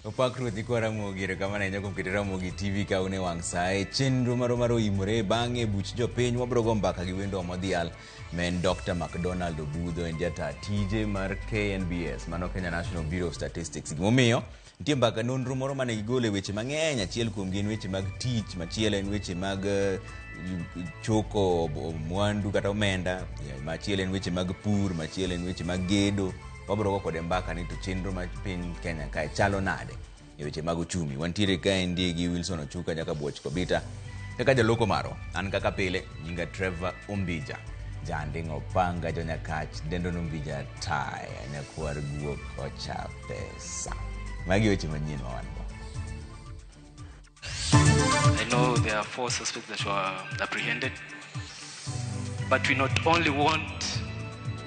Opakruthi kwa Ramogi kama na nyako mkiti Ramogi TV kaune wangsae chenro maro imore bange buch jopiny wabrogo mbaka gi wendo modhial men Dr. McDonald Obudho en jata TJ mar KNBS mano Kenya National Bureau of Statistics. Gimomiyo nitie mbaka nonro moro mane gigole weche mang'eny, achiel kuom gin weche mag tich, machielo en weche mag choko mwandu kata omenda, machielo en weche mag pur, machielo en weche mag gedo. Wabrogo kode mbaka ni to chenro ma piny Kenya kae chalo nade e weche mag uchumi. Wantiere kae ndi gi Wilson Ochuka nyaka Buoch Kobita kaka jaloko maro. An kaka pile nyinga Trevor Umbija, jandingo panga jonyakach dendo Umbija tai nyakwar guok ocha pesa. Magi weche manyien ma wan go. I know there are 4 suspects that were apprehended, but we not only want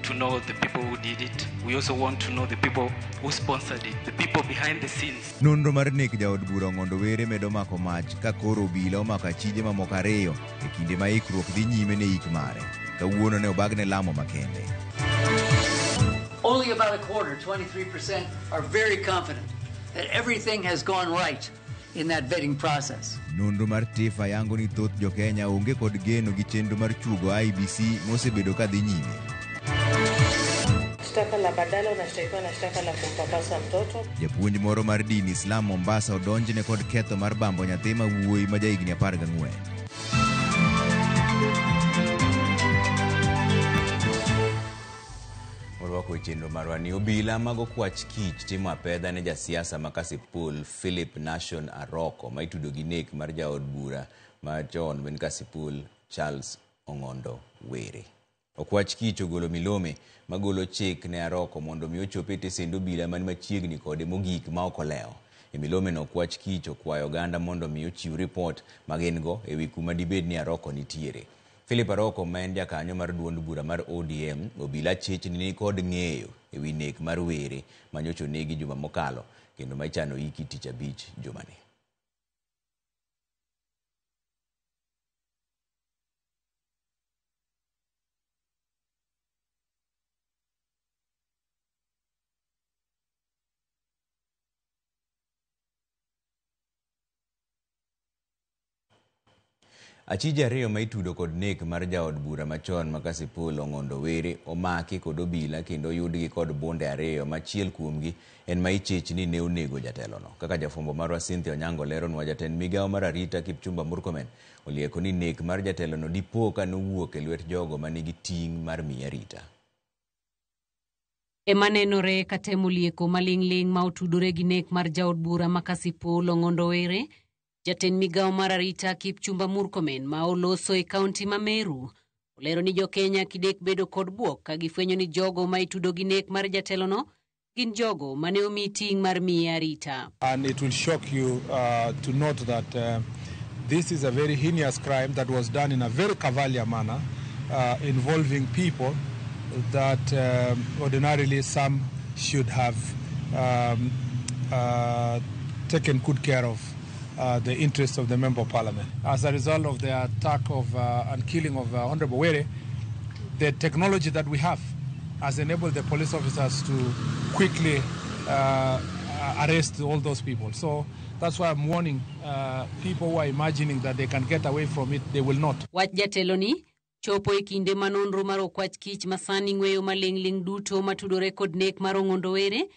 to know the people who did it, we also want to know the people who sponsored it, the people behind the scenes. Nonro mar nek jaod bura Ngondo Were medo mako mach ka koro obila omako achije mamoko ariyo e kinde ma ikruok dhi nyime ne ik mare. Kawuono ne obagne lamo makende. Only about a quarter, 23%, are very confident that everything has gone right in that vetting process. Nonro mar Tifa yango ni thoth jo Kenya onge kod geno gi chenro mar chugo IBC mosebedo ka dhi nyime. Shtaka la badala unashtakiwa na shtaka la kumpapasa mtoto. Japuonj moro mar dini Islam Mombasa odonjne kod ketho mar bambo nyathi ma wuoyi ma jahigni 14. Morwako chenro marwa ni obila mago kwach kich timo apedha ne jasiasa ma Kasipul Philip Nation Aroko ma itudo gi nek mar jaod bura ma John Ben Kasipul Charles Ongondo Were. Okwach kich ogolo milome magolo chik ne Aroko mondo mi ochope tesend obila man machiegni kode mogik ma okoleo. E milome no okwach kich okwayo oganda mondo mi ochiw report magengo ewi kuma dibed ni Aroko nitiere. Philip Aroko ma en jakanyo mar duond bura mar ODM obila chich ni kod ng'eyo ewi nek mar Were manyocho negi juma mokalo kendo maichano iki tich abich jumani. Achije ariyo ma itudo kod nek mar jaod bura machon ma Kasipul Ongondo Were omaki kod obila kendo yudgi kod bonde ariyo, machiel kuomgi en ma ichich ni ne onego jatelono. Kaka jafombo marwa Cynthia Onyango leronwa, jatend migawo mar arita Kipchumba Murkomen olieko ni nek mar jatelono dipo ka nowuok e lwet jogo manigi ting' mar miyo arita. Emanenore katemo lieko maling'ling ma otudore gi nek mar jaod bura ma Kasipul Ongondo Were. Jatend migawo mar arita Kipchumba Murkomen ma oloso e kaunti ma Meru olero ni jo Kenya kidek bedo kod buok ka gifwenyo ni jogo ma itudo gi nek mar jatelono gin jogo mane omi ting' mar miye arita. And it will shock you to note that this is a very heinous crime that was done in a very cavalier manner involving people that ordinarily some should have taken good care of the interests of the Member of Parliament. As a result of the attack of and killing of Honorable Were, the technology that we have has enabled the police officers to quickly arrest all those people. So that's why I'm warning people who are imagining that they can get away from it, they will not. Wach jateloni chopo e kinde manonro mar okwach kich masani ng'weyo maling'ling duto matudore kod nek mar Ongondo Were,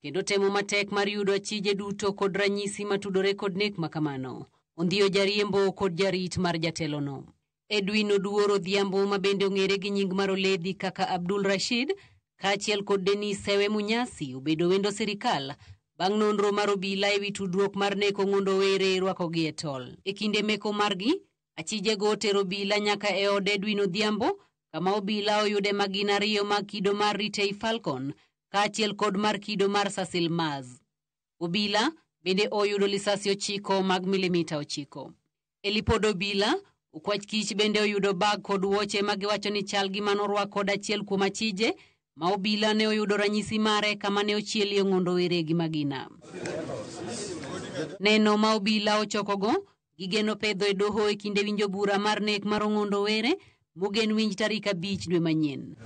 kendo temo matek mar yudo achije duto kod ranyisi matudore kod nek makamano. Ondhiyo jariembo kod jarit mar jatelono. Edwin Oduor Odhiambo ma bende ong'ere gi nying mar oledhi kaka Abdul Rashid kaachiel kod Denis Sewe Munyasi obedo wendo sirikal bang' nonro mar obila ewi tudruok mar nek Ongondo Were rwakogi e tol. E kinde meko margi, achije go otero obila nyaka e od Edwin Odhiambo kama obila oyude magina ariyo mag kido mar Ritei Falcon kaachiel kod mar kido mar Sasil Maz. Obila bende oyudo lisasi 9 mag milimita 9. E lipod obila, okwach kich bende oyudo bag kod wuoche magiwacho ni chal gi manorwako kod achiel kuom achije ma obila ne oyudo ranyisi mare kama ne ochieli Ongondo Were gi magina. Neno ma obila ochokogo gigeno pedho e doho e kinde winjo bura mar nek mar Ongondo Were mogen winj tarik 5 dwe manyien.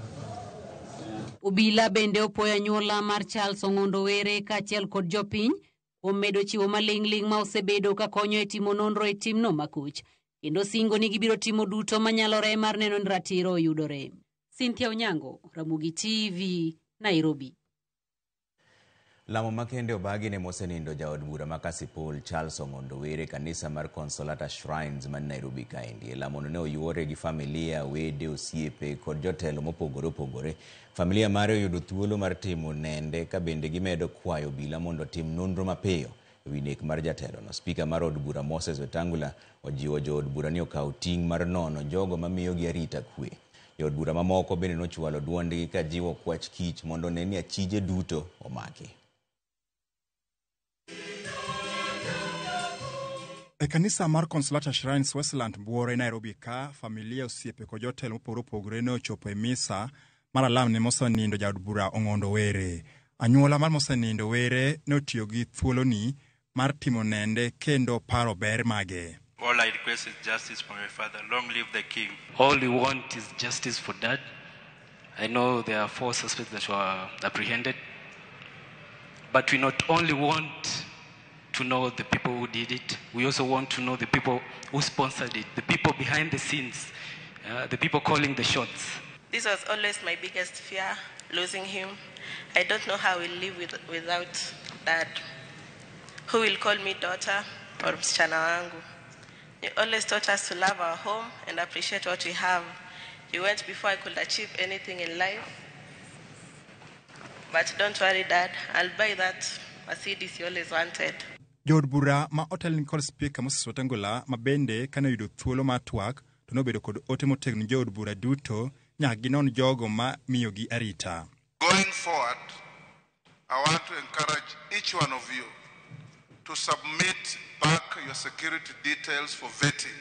Obila bende opoyo anyuola mar Charles Ongondo Were kaachiel kod jopiny kuom medo chiwo maling'ling' ma osebedo ka konyo e timo nonro e timno makuch, kendo singo ni gibiro timo duto manyalore mar neno ni ratiro oyudore. Cynthia Onyango, Ramogi TV, Nairobi. Lamo makende obagi ne mosenindo jaod bura ma Kasipul Charles Ong'ondo Were kanisa mar Consolata Shrines man Nairobi kaendi. Lamono ne oyuore gi familia, wede, osiepe kod jotelo mopogore opogore. Familia mare oyudo thuolo mar timo nende ka bende gimedo kwayo obila mondo tim nonro mapiyo ewi nek mar jatelo no. Spika mar od bura Moses Wetangula ojiwo jood bura ni okaw ting' mar nono jogo mamiyo gi arita kwe. Jood bura mamoko bende nochwalo duondgi ka jiwo kwach kich mondo ne ni achije duto omaki. E kanisa mar Consolata Shrines Westland Buore Nairobi ka familia, osiepe kod jotelo mopogore opogore ne ochopo e misa mar alam ne mosenindo jaod bura Ong'ondo Were. Anyuola mar mosenindo Were ne otiyo gi thuoloni mar timo nende kendo paro ber mage. All I request is justice for my father. Long live the king. All we want is justice for Dad. I know there are 4 suspects that were apprehended, but we not only want to know the people who did it, we also want to know the people who sponsored it, the people behind the scenes, the people calling the shots. This was always my biggest fear, losing him. I don't know how we'll live without Dad. Who will call me daughter or msichana wangu? He always taught us to love our home and appreciate what we have. He went before I could achieve anything in life. But don't worry, Dad, I'll buy that Mercedes you always wanted. Jood bura ma otelni kod Spika Moses Wetangula ma bende kane oyudo thuolo mar twak to nobedo kod ote motegno jood bura duto nyaka ginon jogo ma miyo gi arita. Going forward, I want to encourage each one of you to submit back your security details for vetting,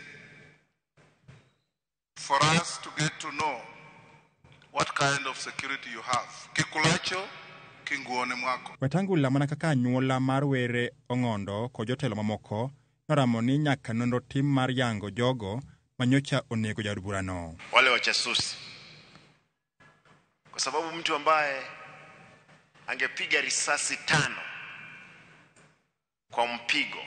for us to get to know what kind of security you have. Kikulacho kinguone mwako. Wetangula mana kaka anyuola mar Were Ong'ondo kod jotelo mamoko noramo ni nyaka nonro tim mar yango jogo manyocha onego jaod bura no. Wale wachasusi, kwa sababu mtu ambaye angepiga risasi 5 kwa mpigo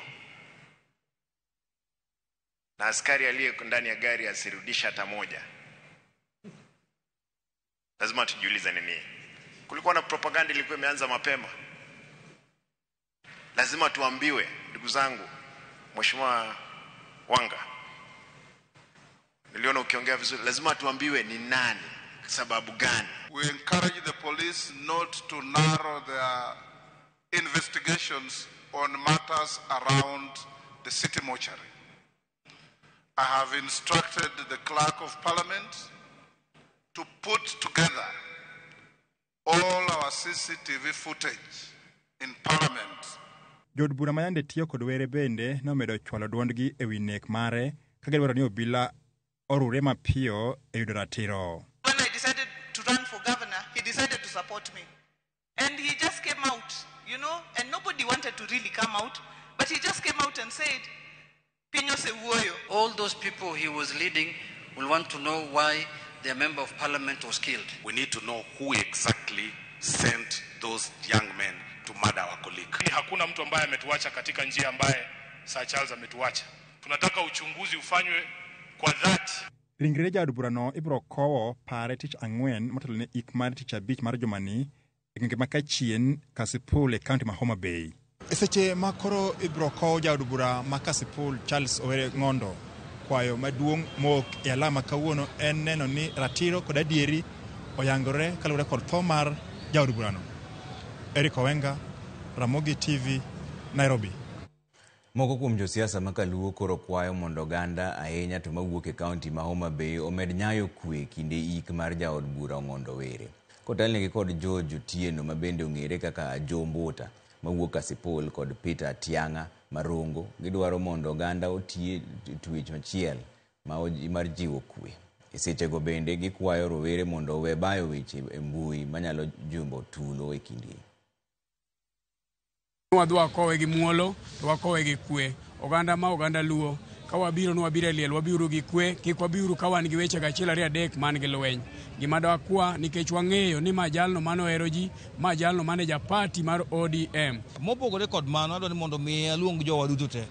na askari aliye ndani ya gari asirudisha hata moja, lazima tujiulize nini. Kulikuwa na propaganda ilikuwa imeanza mapema. Lazima tuambiwe, ndugu zangu, Mheshimiwa Wanga, niliona ukiongea vizuri, lazima tuambiwe ni nani, sababu gani. We encourage the police not to narrow their investigations on matters around the city mortuary. I have instructed the Clerk of Parliament to put together all our CCTV footage in Parliament. Jood bura mayande tiyo kod Were bende nomedo chwalo duondgi ewi nek mare ka gidwaro ni obila orure mapiyo e yudo ratiro. When I decided to run for governor, he decided to support me. And he just came out, you know, and nobody wanted to really come out, but he just came out and said, Pinyo se uoyo. All those people he was leading will want to know why their member of parliament was killed. We need to know who exactly sent those young men to murder our colleague. Hakuna mtu ambaye ametuacha katika njia ambaye Sir Charles ametuacha. Tunataka uchunguzi ufanywe kwa dhati. Ringre jaod bura no ibro kowo pare tich ang'wen motelo ne ik mar tich abich mar jumani e gwenge ma Kachien, Kasipul e kaunti ma Homa Bay. Eseche makoro ibro kowo jaod bura ma Kasipul Charles Owere Ng'ondo, kwayo maduong' mok e alama kawuono en neno ni ratiro kod adieri oyangore kaluwore kod tho mar jaod burano. Eric Owenga, Ramogi TV, Nairobi. Moko kuom josiasa makaluo koro kwayo mondo oganda ahinya to mawuok e kaunti ma Homa Bay omed nyayo kwe kinde ik mar jaod bura Ong'ondo Were. Kotelnegi kod George Otieno ma bende ong'ere kaka Joe Mbuta mawuok Kasipul kod Peter Atiang'a Marongo, gidwaro mondo oganda otie twech machiel mar jiwo kwe. E sechego bende gikwayo rowere mondo owe bayo weche e mbui manyalo jumbo tulo e kinde. Wadwa kowe gi muolo, to wakowe gi kwe. Oganda ma oganda luo ka wabiro no wabiro liel wabiro gi kwe kik wabiro ka wan gi weche gachiel ariyo adek man gi lweny gima dakwa nikech wang'eyo ni majalno mano hero ji majalno mane japati mar ODM mopogore kod mano adwani mondo mi aluong jowa duto te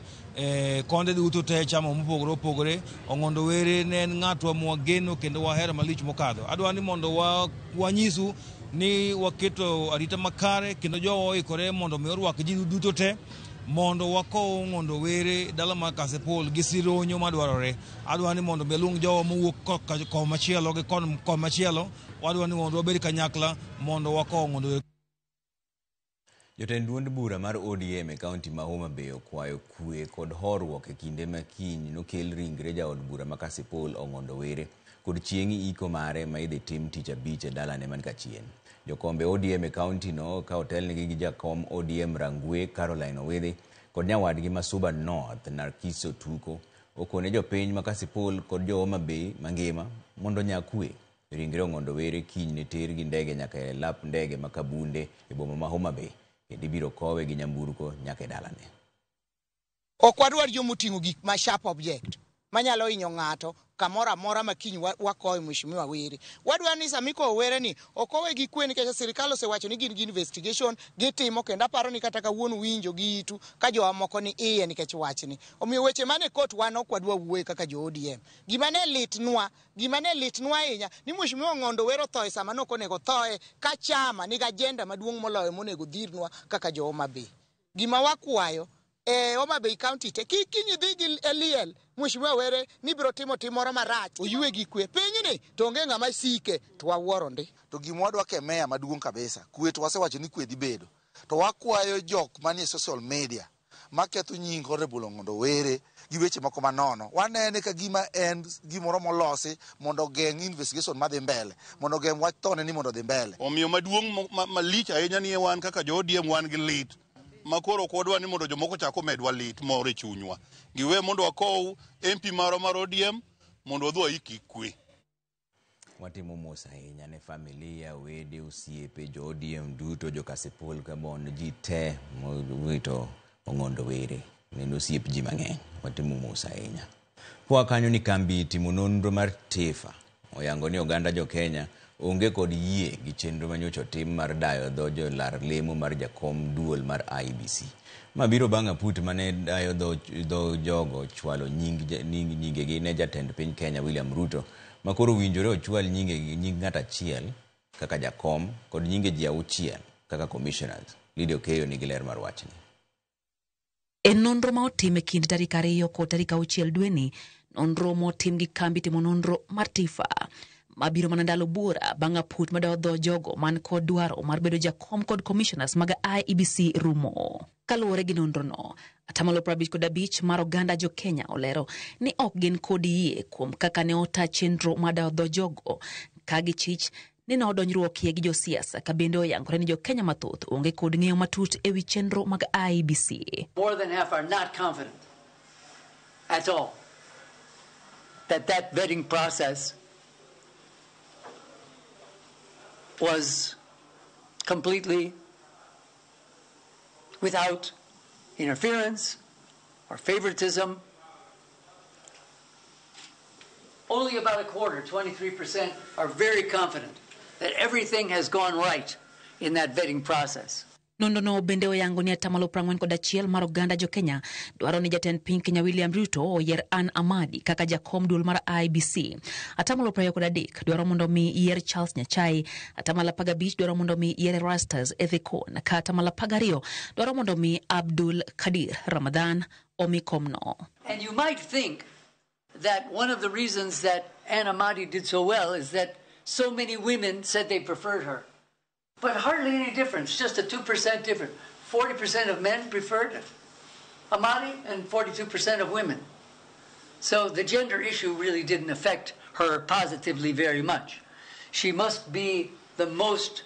konde duto te chamo mopogore opogore Ong'ondo Were ne en ng'atwa mwageno kendo wahero malich mokadho adwani mondo wanyisu ni waketo arita makare kendo jowa oikore mondo mi orwak ji duto te mondo wakow Ong'ondo Were dala mar Kasipul gi sironyo madwarore adwani mondo mi aluong jowa mowuok kom machielo gi kom machielo wadwani mondo wabed kanyakla mondo wakow Ong'ondo Were. Jotend duond bura mar ODM e kaunti ma Homa Bay okwayo kwe kod horuok e kinde ma kiny nokel ringre jaod bura ma Kasipul Ong'ondo Were kod chieng' iko mare ma idhi tim tich abich e dalane man kachien. Jokombe ODM e kaunti no ka otelnegi gi jakom ODM Rangwe Caroline Owere kod nyawadgi ma Suba North Narkiso Tuko okone jopiny ma Kasipul kod jo Homa Bay mangima mondo nyakwe ringre Ong'ondo Were kiny ne ter gi ndege nyaka e lap ndege ma Kabunde e boma ma Homa Bay kendo ibiro kowe gi nyamburko nyaka e dalane. Ok wadwar jomoting'o gik ma sharp object manyalo hinyo ng'ato kamoro amora ma kiny wakoyo Mheshimiwa Were. Wadwar ni Samiko Were ni okowe gi kwe nikech sirikal osewacho ni gin gi investigation gitimo kendo aparo ni kata kawuono winjo gi itu ka jowa moko ni iye nikech wachni. Omiyo weche mane kot wan ok wadwa wuoye kaka jo ODM. Gima ne litnwa ahinya ni Mheshimiwa Ong'ondo Were othoe sama nokonego thoe ka chama ni agenda maduong' moloyo monego dhirnwa kaka jo Homa Bay. Gima wakwayo Homa Bay County te kiny dhi gi eliel Mheshimiwa Were ni biro timo timoro marach oyue gi kwe pinyni to onge ng'ama sike to wawuoro ndi to gimwa dwa ke meya maduong' kabisa kwe to wasewacho ni kwe dhi bedo to wakwayo jok manie social media maketho nying Honorable Ong'ondo Were gi weche moko manono wanene ka gima en gimoro molosi mondo geng' investigation madhi mbele mondo geng' wach tone ni mondo dhi mbele. Omiyo maduong' malich ahinya ni wan kaka jo ODM wan gi lit makoro kodwa ni mondo jomoko chako medwa lit moro e chunywa giwe mondo wakow MP maro mar ODM mondo wadhi waiki kwe. Watimo mos ahinya ne familia wede osiepe jo ODM duto jo Kasipul ka bon ji te mowito Ong'ondo Were nendo osiep ji mang'eny watimo mos ahinya. Kwa kanyo ni kambi timo nonro mar TIFA oyango ni oganda jo Kenya onge kod yie gi chenro manyocho tim mar dayo dho jolar lemo mar jakom duol mar IEBC. Mabiro bang' aput mane dayo dho jogo chwalo nyingegi ne jatend piny Kenya William Ruto makoro winjore ochwal nying ng'at achiel kaka jakom kod nyinge ji auchiel kaka commissioners. Lidio Keyo nigi ler mar wachni. En nonro ma otim e kind tarik 2 kod tarik 6 dwe ni, nonro motim gi kambi timo nonro mar TIFA mabiro mana ndalo bura bang' aput madayo dho jogo man kod dwaro mar bedo jakom kod commissioners mag IEBC rumo. Kaluwore gi nonro no, 55% mar oganda jo Kenya olero ni ok gin kod yie kuom kaka ne ota chenro madayo dho jogo ka gichich ni nodonjruokie gi josiasa ka bende oyangore ni jo Kenya mathoth onge kod ng'eyo matut ewi chenro mag IEBC. More than half are not confident at all that vetting process was completely without interference or favoritism. Only about a quarter, 23%, are very confident that everything has gone right in that vetting process. Nondono bende oyango ni 41% mar oganda jo Kenya dwaro ni jatend piny Kenya William Ruto oyier Ann Amadi kaka jakom duol mar IEBC. 23% dwaro mondo mi yier Charles Nyachai. 15% dwaro mondo mi yier Erastus Ethekon. 12% dwaro mondo mi Abdul Kadir Ramadan omikomno. And you might think that one of the reasons that Ann Amadi did so well is that so many women said they preferred her. But hardly any difference, just a 2% difference. 40% of men preferred Amadi and 42% of women. So the gender issue really didn't affect her positively very much. She must be the most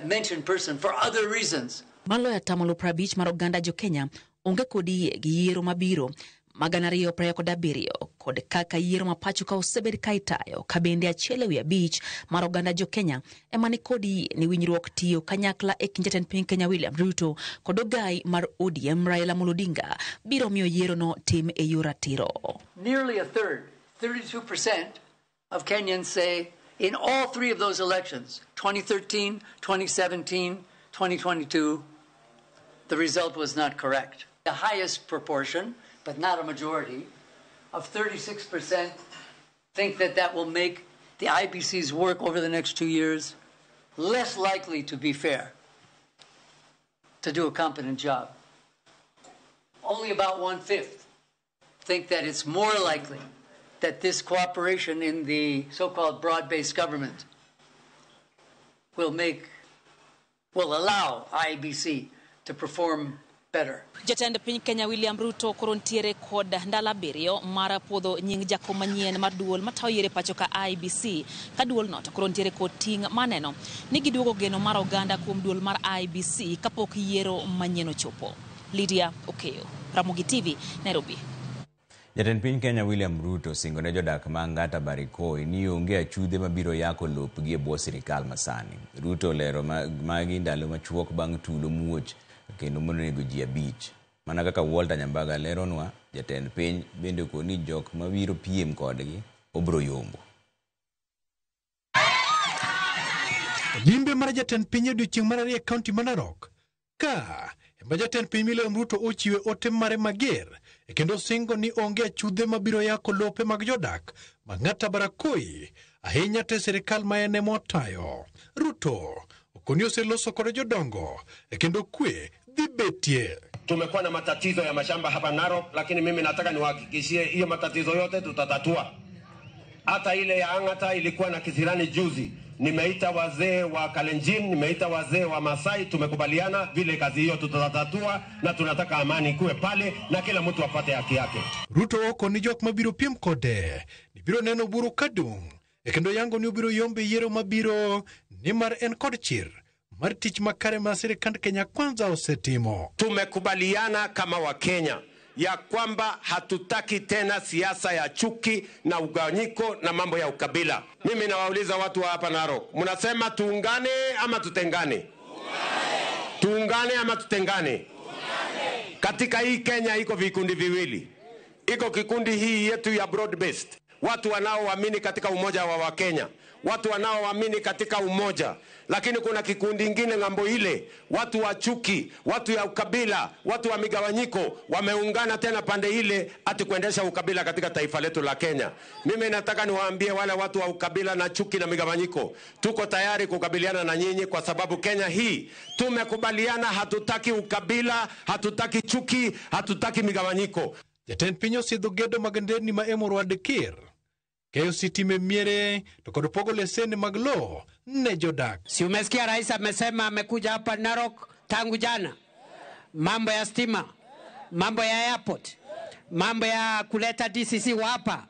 mentioned person for other reasons. Maloya 50% mar oganda jo Kenya onge kod yie gi yiero mabiro magana 227 kod kaka yiero ma pacho ka osebed ka itayo ka bende achiel ewi abich mar oganda jo Kenya ema ni kod yie ni winjruok tiyo kanyakla e kind jatend piny Kenya William Ruto kod ogai mar ODM Raila Amolo Odinga biro miyo yiero no tim e yor ratiro. Nearly a third, 32% of Kenyans say in all three of those elections, 2013, 2017, 2022, the result was not correct. The highest proportion, but not a majority, of 36% think that that will make the IBC's work over the next 2 years less likely to be fair, to do a competent job. Only about 1/5 think that it's more likely that this cooperation in the so-called broad-based government will allow IBC to perform better. Jatend piny Kenya William Ruto korontiere kod ndala biriyo mara puodho nying jakom manyien mar duol matayo yiere pacho ka IBC ka duol no to korontiere kod ting maneno ni giduogo geno mar oganda kuom duol mar IBC kapok yiero manyien ochopo. Lydia Okeyo, Ramogi TV, Nairobi. Jatend piny Kenya William Ruto singo ne jodak ma Ngata Barikoi ni onge achudhe mabiro yako lopgi e bwo sirikal masani. Ruto lero magi ndalo machuok bang' tulo muoch kendo monego ji 5. Mana kaka Walter Nyambaga leronwa, jatend piny bende koni jok mabiro piem kodgi obro yombo. Limbe mar jatend piny odiochieng' mar 2 kaunti ma Narok ka jatend piny William Ruto ochiwe ote mare mager kendo singo ni onge achudhe mabiro yako lope mag jodak ma Ngata Barikoi ahinya te sirikal ma ene motayo. Ruto okoni oseloso kod jodongo kendo kwe dhi betie. Tumekuwa na matatizo ya mashamba hapa Narok, lakini mimi nataka niwahakikishie hiyo matatizo yote tutatatua. Hata ile ya Angata ilikuwa na kisirani juzi. Nimeita wazee wa Kalenjin, nimeita wazee wa Masai, tumekubaliana vile kazi hiyo tutatatua na tunataka amani kuwe pale na kila mtu apate haki yake. Ruto oko ni jok mabiro piem kode, ni biro neno buru kadung, kendo yango ni biro yombe yiero mabiro ni mar en kod chir, mar tich makare ma sirikand Kenya Kwanza osetimo. Tumekubaliana kama wa Kenya ya kwamba hatutaki tena siasa ya chuki na ugawanyiko na mambo ya ukabila. Mimi nawauliza watu wa hapa Narok, mnasema tuungane ama tutengane? Tuungane ama tutengane? Katika hii Kenya iko vikundi viwili. Iko kikundi hii yetu ya broad based, watu wanaoamini katika umoja wa Wakenya, watu wanaoamini katika umoja. Lakini kuna kikundi kingine ngambo ile, watu wa chuki, watu ya ukabila, watu wa migawanyiko wameungana tena pande ile ati kuendesha ukabila katika taifa letu la Kenya. Mimi nataka niwaambie wale watu wa ukabila na chuki na migawanyiko, tuko tayari kukabiliana na nyinyi kwa sababu Kenya hii tumekubaliana, hatutaki ukabila, hatutaki chuki, hatutaki migawanyiko. Jatend piny osidho gedo magandeni ma emorwad kir. Keyo sitime miere to kod pogo leseni mag lo ne jodak. Si umesikia rais amesema amekuja hapa Narok tangu jana. Mambo ya stima, mambo ya airport, mambo ya kuleta DCC wa hapa,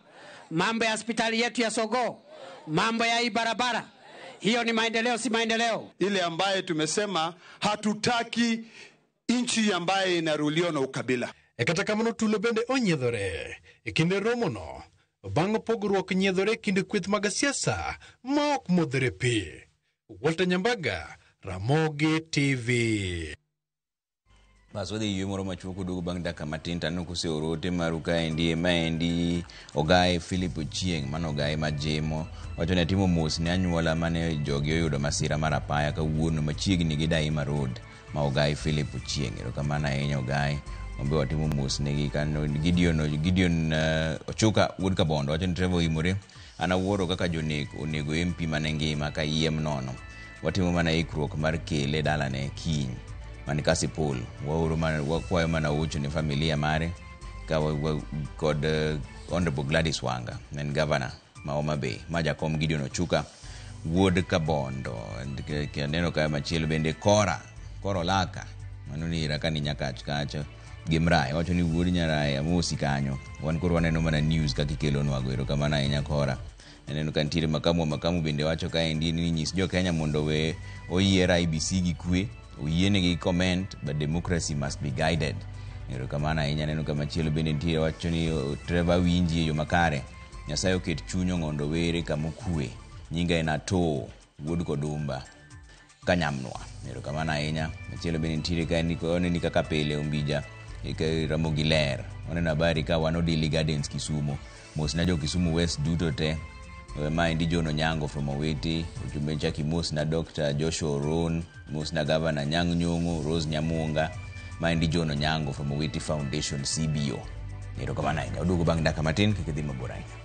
mambo ya hospitali yetu ya Sogo, mambo ya hii barabara. Hiyo ni maendeleo, si maendeleo? Ile ambaye tumesema hatutaki nchi ambaye inarulio na ukabila. Kata kamano tulo bende onyiedhore kinde romono bang' pogruok nyiedhore kinde kweth mag siasa ma ok modhore pi. Walter Nyambaga, Ramogi TV. Baswede yue moro machuoko dugo bang' daka matin tano kuse orote maruka endi maendi ogae Philip Ochieng mano ogae majemo wacho ne timo mos ne anyuola mane jogi oyudo masira mar apaya kawuono machiegni gi Daima Road ma ogae Philip Ochieng. Erokamano ahinya ogae ombe watimo mos negi kano Gideon Ochuka wuod Kabondo wacho ni Trevor Imore ana wuoro kaka jonek onego MP mane ngima ka yiem nono. Watimo mana ikruok mar kele dalane kiny mani Kasipul. Wakwayo mana ucho ni familia mare kod Honorable Gladys Wanga men governor ma Homa Bay ma jakom Gideon Ochuka wuod Kabondo. Neno ka machielo bende Kora Olaka mano ni rakani Nyakach kacho Gimrai wacho ni wuod Nyarai amosi kanyo. Wan koro waneno mana news kaka ikelo nwago. Erokamano ahinya Kora. Neno kantiere makamu bende wacho ka endi ni nyis jo Kenya mondo we oyier IBC gi kwe, oyienegi comment, but democracy must be guided. Erokamano ahinya. Neno kama chielo bende nitie wacho ni Trevor winji yo makare. Nyasaye oket chunyo ng'ondo were kamokue. Nyinga en Ato wuod Kodumba Kanyamnwa. Erokamano ahinya. Chielo bende nitie ka ni kaka pile Umbija Ramogi Ler. Oneno habari ka wano Daily Gardens Kisumu. Mosna jo Kisumu West duto te. Maendi Jono Nyango from Owiti. Ujumbe chaki Mosna Dr. Joshua Oron. Mosna Governor Nyang' Nyong'o, Rose Nyamunga. Maendi Jono Nyango from Owiti Foundation CBO. Erokamano ahinya. Oduogo bang' dakika matin kik idhi mabor ahinya.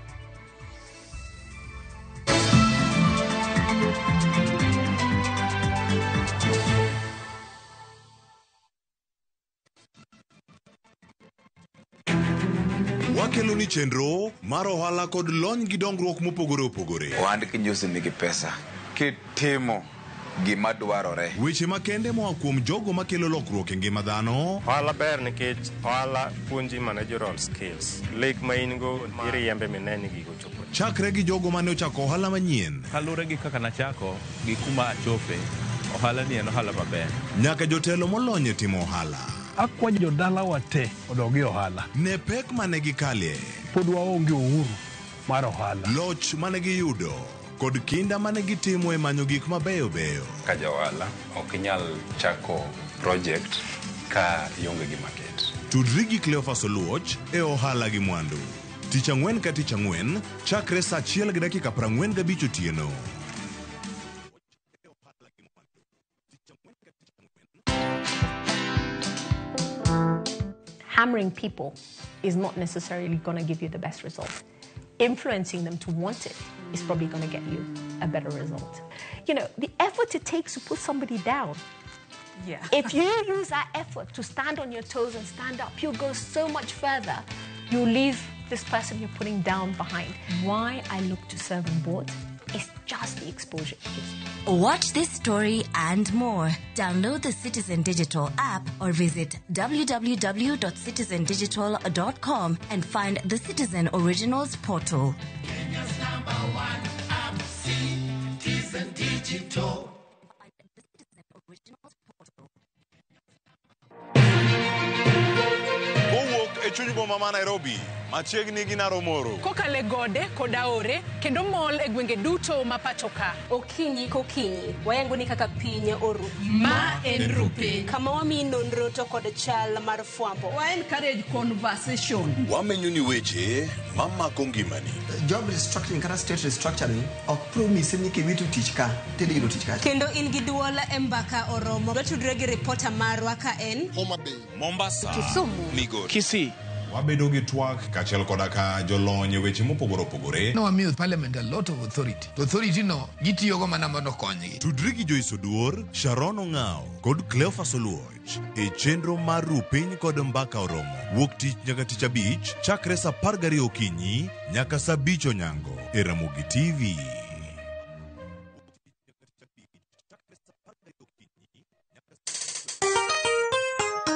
Wakelo ni chenro mar ohala kod lony gi dongruok mopogore opogore. Ohand kinyosi nigi pesa kitimo gima dwarore. Weche makende moa kuom jogo makelo lokruok e ngima dhano. Ohala ber nikech ohala puonji managerial skills. Lek ma in go iriembe mineni gigo chopo. Chakre gi jogo mane ochako ohala manyien. Kalure gi kaka nachako gi kuma achope. Ohala ni en ohala maber. Nyaka jotelo molony e timo ohala. Akwanyo jodala wate odogi ohala. Ne pek mane gikalie. Pod waonge uhuru mar ohala. Loch mane giyudo kod kinda mane gitimo e manyo gik mabeyo beyo. Ka jaohala ok inyal chako project ka ionge gi market. Tudri gi Cleophas Oluoch e ohala gi mwandu. Tich ang'wen ka tich ang'wen chakre saa 1:45 otieno. Hammering people is not necessarily going to give you the best result. Influencing them to want it is probably going to get you a better result. You know, the effort it takes to put somebody down. Yeah. If you use that effort to stand on your toes and stand up, you'll go so much further. You'll leave this person you're putting down behind. Why I look to serve on board is just the exposure it gives me. Watch this story and more. Download the Citizen Digital app or visit www.citizendigital.com and find the Citizen Originals portal. Kenya's #1 app, Citizen Digital. E chuny boma ma Nairobi, machiegni gi Naromoro. Kokale gode koda ore kendo mol e gwenge duto ma pacho ka. Okinyi kokinyi wayango ni kaka piny oru. Ma en rupe. Kama wami nonro to kod chal mar fwambo. Wa encourage conversation. Wamenyo ni weche mamako ngimani. Job restructuring kata state restructuring ok promise ni kiwitu tich ka tedi yudo tich ka. Kendo in gi duol e mbaka oromo. Watudre gi reporter marwa ka en Homa Bay, Mombasa, Kisumu, Migori, Kisii. Wabedo gi twak kachiel koda ka jolony weche mopogore opogore. No, amiyo parliament a lot of authority. To authority no gitiyogo mana mondo konygi. Tudri gi Joyce Oduor, Sharon Ong'ao kod Cleophas Oluoch e chenro mar Rupiny kod Mbaka Oromo. Wuok tich nyaka tich abich chakre saa 12 okinyi nyaka saa 5 onyango e Ramogi TV.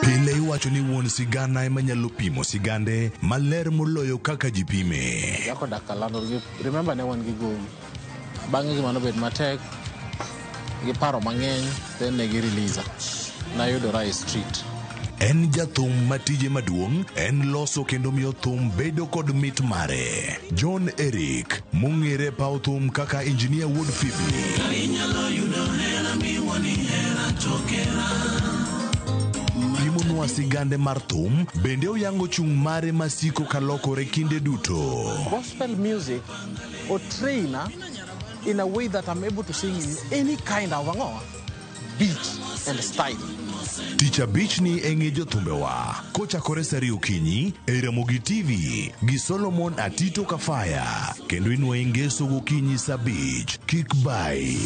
Pile iwacho ni wuon sigana ema nyalo pimo sigande maler moloyo kaka ji pime. Jako dakalando, remember ne wan gi gowi. Bang'e gima nobed matek, gi paro mang'eny, then ne gi release. Nayudora e street. En jathum matije maduong' en loso kendo miyo thum bedo kod mit mare. John Eric mong'ere paw thum kaka engineer Wood Fibni. Pimonwa sigande mar thum bende oyango chung' mare masiko kalokore kinde duto. Gospel music or trainer in a way that I'm able to sing in any kind of beat and style. Tich abich ni eng'e jothumbewa kochakore saa 2 okinyi e Ramogi TV gi Solomon Atito Kafaya kendo inwaye ngeso gokinyi saa 5 kik bai.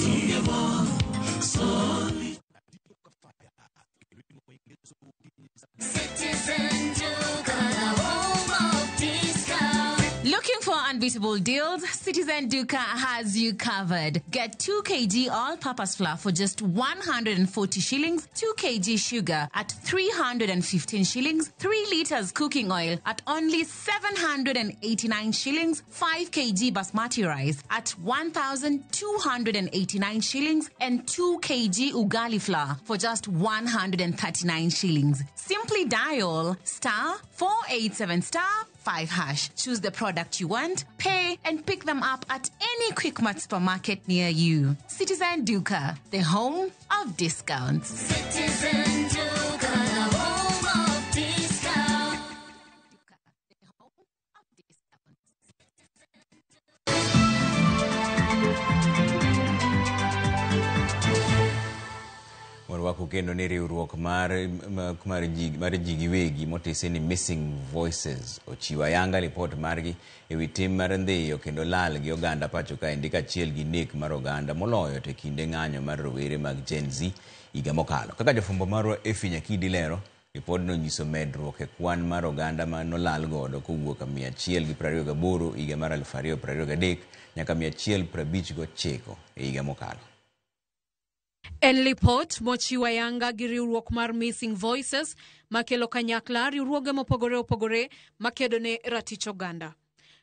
Looking for unbelievable unbeatable deals, Citizen Duka has you covered. Get 2 kg all-purpose flour for just 140 shillings, 2 kg sugar at 315 shillings, 3 liters cooking oil at only 789 shillings, 5 kg basmati rice at 1,289 shillings, and 2 kg ugali flour for just 139 shillings. Simply dial *487*5#. Choose the product you want, pay, and pick them up at any Quickmart supermarket near you. Citizen Duka, the home of discounts. Citizen Duka, the home of discount. Warwako kendo ni riwruok mar ji giwegi motese ni Missing Voices ochiwa yanga report margi ewi tim mar ndhiyo kendo lal gi oganda pacho ka indika chiel gi nek mar oganda moloyo te kinde ng'anyo mar rowere mag Gen Z higa mokalo. Kaka jofumbo marwa Efinya Kidi lero, report no nyiso medruok e kwan mar oganda ma nolal godo kowuok 128 higa mar 2023 nyaka 159 e higa mokalo. En report mochiwa yanga gi riwruok mar Missing Voices makelo kanyakla riwruoge mopogore opogore makedo ne ratich oganda.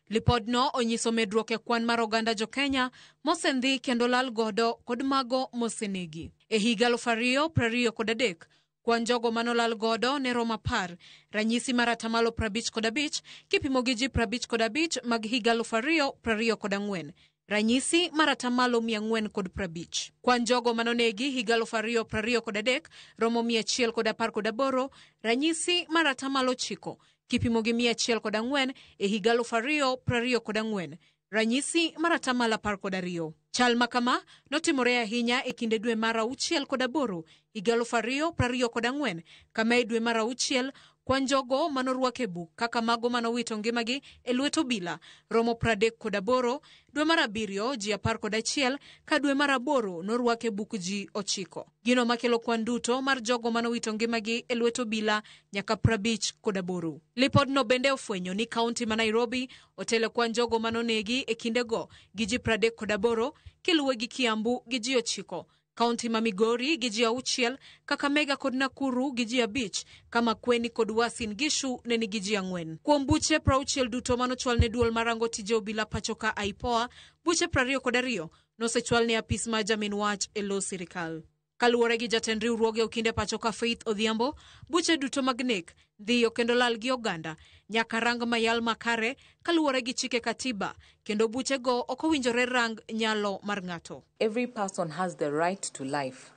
Lipod no onyiso medruok e kwan mar oganda jo Kenya mosendhi kendo lal godo kod mago mosenegi. E higa 2023 kwan jogo manolal godo ne Roma par, ranyisi mar 55 kipimo gi ji 55 mag higa 2024. Ranyisi mar 450. Kwan jogo manonegi higa 2023 romo 118, ranyisi mar 9 kipimo gi 104 e higa 2024. Ranyisi mar 12. Chal makama notimore ahinya e kinde dwe mar 6 higa 2024 kama e dwe mar 6 kwan jogo manorwake buk kaka mago manowito ngimagi e lwet obila romo 38, dwe mar 7 ji 11 ka dwe mar 8 norwake buk ji 9. Gino makelo kwan duto mar jogo manowito ngimagi e lwet obila nyaka 58. Lipod no bende ofwenyo ni kaunti ma Nairobi otelo kwan jogo manonegi e kindego gi ji 38 kiluwe gi Kiambu gi ji 9. Kaunti ma Migori gi ji 6, Kakamega kod Nakuru gi ji 5, kama Kweni kod Uasin Gishu ne nigi ji 4. Kuom buche 60 duto manochwal ne duol marango tije obila pachoka IPOA, buche 22 nosechwal ne apis ma jamin wach e lo sirikal. Kaluwore gi jatend riwruoge okinde pachoka Faith Odhiambo, buche duto mag nek, dhiyo kendo lal gi oganda nyaka rang mayal makare kaluwore gi chike katiba kendo buche go okowinjore rang nyalo mar ng'ato. Every person has the right to life.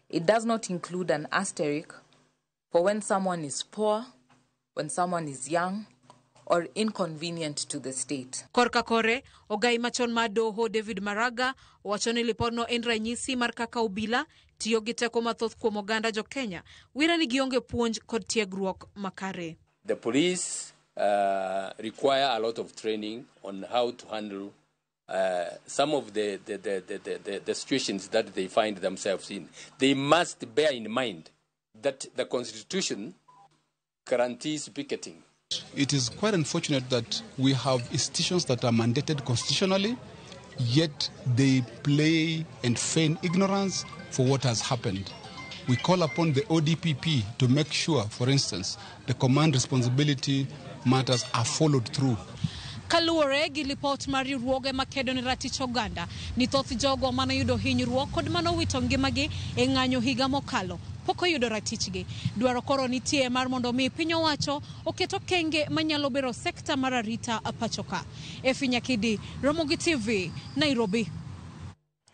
It does not include an asterisk for when someone is poor, when someone is young, or inconvenient to the state. Korka kore, ogai machon ma doho David Maraga wacho ni lipodno en ranyisi mar kaka obila tiyo gi teko mathoth kuom oganda jo Kenya wira ni gionge puonj kod tiegruok makare. The police require a lot of training on how to handle some of the situations that they find themselves in. They must bear in mind that the Constitution guarantees picketing. It is quite unfortunate that we have institutions that are mandated constitutionally, yet they play and feign ignorance for what has happened. We call upon the ODPP to make sure, for instance, the command responsibility matters are followed through. Kaluwore gi lipot mar riwruoge makedo ne ratich oganda ni thoth jogo manayudo hinyruok kod manowito ngimagi e ng'anyo higa mokalo pok oyudo ratichgi. Dwaro koro nitie mar mondo mi piny owacho oketo kenge manyalo bero sekta mar arita pachoka. Efinya Kidi, Ramogi TV, Nairobi.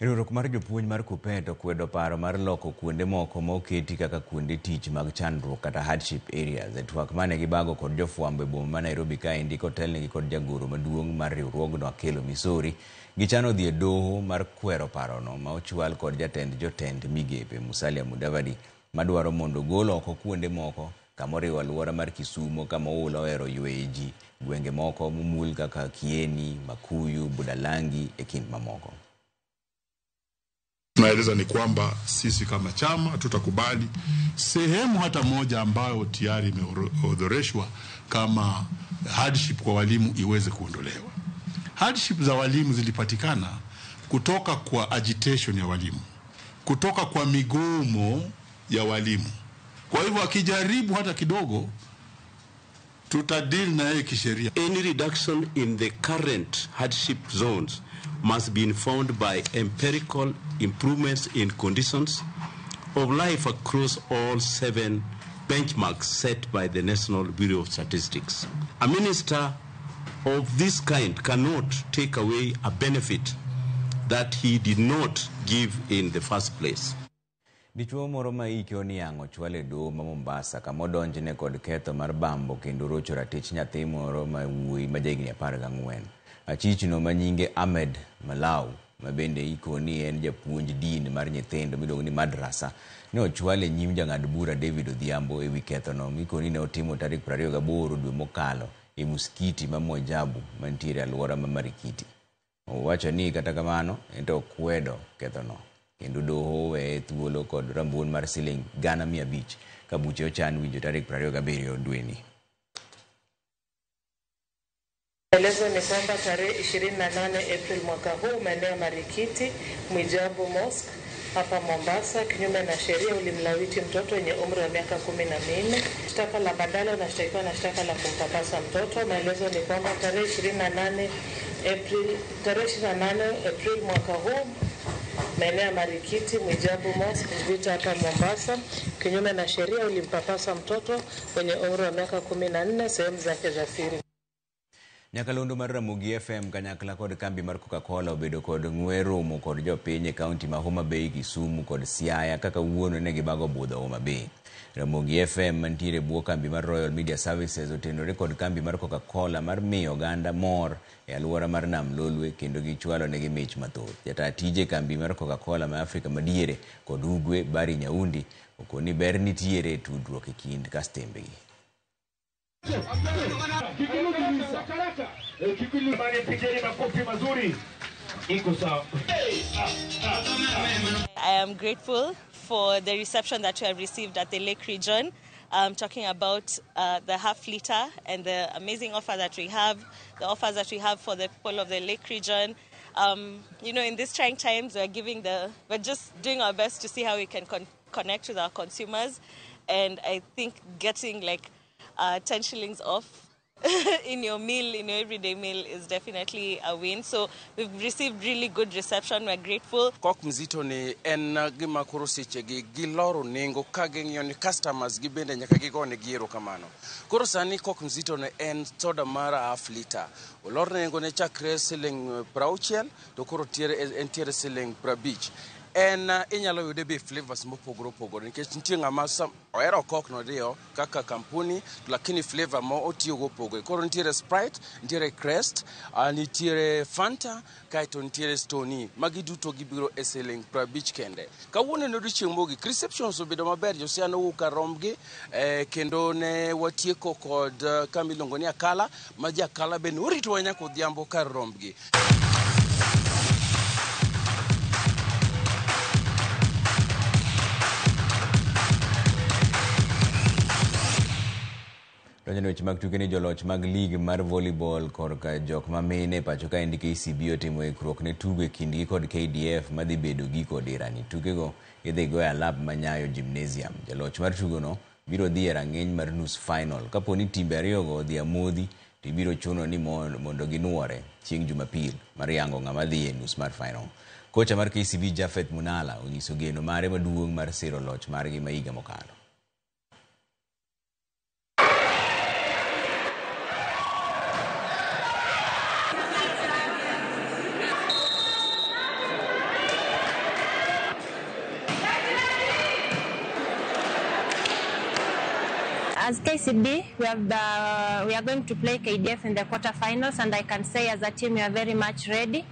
Riwruok mar jopuonj mar Kuppet okwedo paro mar loko kuonde moko ma oketi kaka kuonde tich mag chandruok kata hardship areas. E twak mane gibago kod jofwambo e boma ma Nairobi ka indiko telnegi kod jagoro maduong' mar riwruogno Akelo Misori, gichano dhi e doho mar kwero parono ma ochwal kod jotend migepe Musalia Mudavadi madwaro mondo gol oko kuonde moko kamoriwo alwora mar Kisumo kama oula ohero yweye ji, gwenge moko mumul kaka Kieni, Makuyu, Budalangi e kind mamoko. Tunaeleza ni kwamba sisi kama chama tutakubali sehemu hata moja ambayo tayari imeorodheshwa kama hardship kwa walimu iweze kuondolewa. Hardship za walimu zilipatikana kutoka kwa agitation ya walimu, kutoka kwa migomo ya walimu. Kwa hivyo akijaribu hata kidogo, tutadili na yeye kisheria. Any reduction in the current hardship zones must be informed by empirical improvements in conditions of life across all 7 benchmarks set by the National Bureau of Statistics. A minister of this kind cannot take away a benefit that he did not give in the first place. Dichuo moro ma hike oniang'o chwale doho ma Mombasa kama odonjne kod ketho mar bambo kendo rocho ratich nyathi moro ma wuoyi ma jahigni 14. Achichno ma nyinge Ahmed Malau ma bende ikoni en japuonj din mar nyithindo miluongo ni madrasa ne ochwale nyim jang'ad bura David Odhiambo ewi kethono mikoni ne otimo tarik 28 dwe mokalo e muskiti ma Mojabu mantiere alwora ma Marikiti. Owacho ni kata kamano ento okwedo kethono kendo doho we thuolo kod rambun mar siling 500 ka buche ochan winjo tarik 27 dweni. Maelezo ni kwamba tarehe 28 April mwaka huu maeneo ya Marikiti, Mwijabu Mosque hapa Mombasa, kinyume na sheria ulimlawiti mtoto wenye umri wa miaka 14. Shtaka la badala unashtakiwa na shtaka la kumpapasa mtoto. Maelezo ni kwamba tarehe 28 April mwaka huu maeneo ya Marikiti, Mwijabu Mosque Vita hapa Mombasa, kinyume na sheria ulimpapasa mtoto wenye umri wa miaka 14 sehemu zake za siri. Nyakalondo mar Ramogi FM kanyakla kod kambi mar Coca-Cola obedo kod ng'we romo kod jopiny e kaunti ma Homa Bay, Kisumu kod Siaya kaka wuono ne gibago budho Homa Bay. Ramogi FM mantiere buo kambi mar Royal Media Services otenore kod kambi mar Coca-Cola mar miyo oganda mor e alwora mar Nam Lolwe kendo gichwalo ne mich mathoth. Jata tije kambi mar Coca-Cola ma Afrika madiere kod ugwe Bari Nyaundi okoni ber nitiere tudruok e kind kastembegi. I am grateful for the reception that we have received at the Lake Region, talking about the half liter and the amazing offer that we have, the offers that we have for the people of the Lake Region. You know, in these trying times, we're just doing our best to see how we can connect with our consumers, and I think getting like 10 shillings off in your meal, in your everyday meal, is definitely a win. So we've received really good reception. We're grateful. Kok mzito ni en gima koro seche gi loro nengo ka ging'iyo ni customers gi bende nyaka gigone giero kamano. Koro sani kok mzito ni en soda mara half liter. Olor nengo ne chakre siling 60 to koro entiere siling 50. En inyalo yude be flavors mopogore opogore nikech nitie ng'ama ohero kok no dio kaka kampuni, lakini flavor mo otiyo go opogore. Koro nitiere Sprite, nitiere Crest, nitiere Fanta, kaito nitiere Stony. Magi duto gibiro e siling 50 kende. Kawuono ne odiochieng' mogik receptions obedo maber, josiano wuok romgi kendo ne watieko kod kambi luongo ni Akala, ma Jakala be norito nyaka odhiambo kar rombgi. Donjane weche mag tuke ni joloch mag lig mar volleyball korka jok mamene pacho ka endi KCB otimo ikruok ne tugo e kindgi kod KDF madhi bedo giko dirani. Tukego idhi goyo alap manyayo gymnasium. Jaloch mar tugono biro dhi e rang'eny mar nus final. Kapo ni timbe ariyogo odhi amodhi to ibiro chuno ni mondo ginuore chieng' Jumapil mar yango ng'ama dhi e nus mar final. Kocha mar KCB Jafeth Munala onyiso geno mare maduong' mar siro loch margi ma higa mokalo. As KCB, we are going to play KDF in the quarterfinals, and I can say as a team we are very much ready.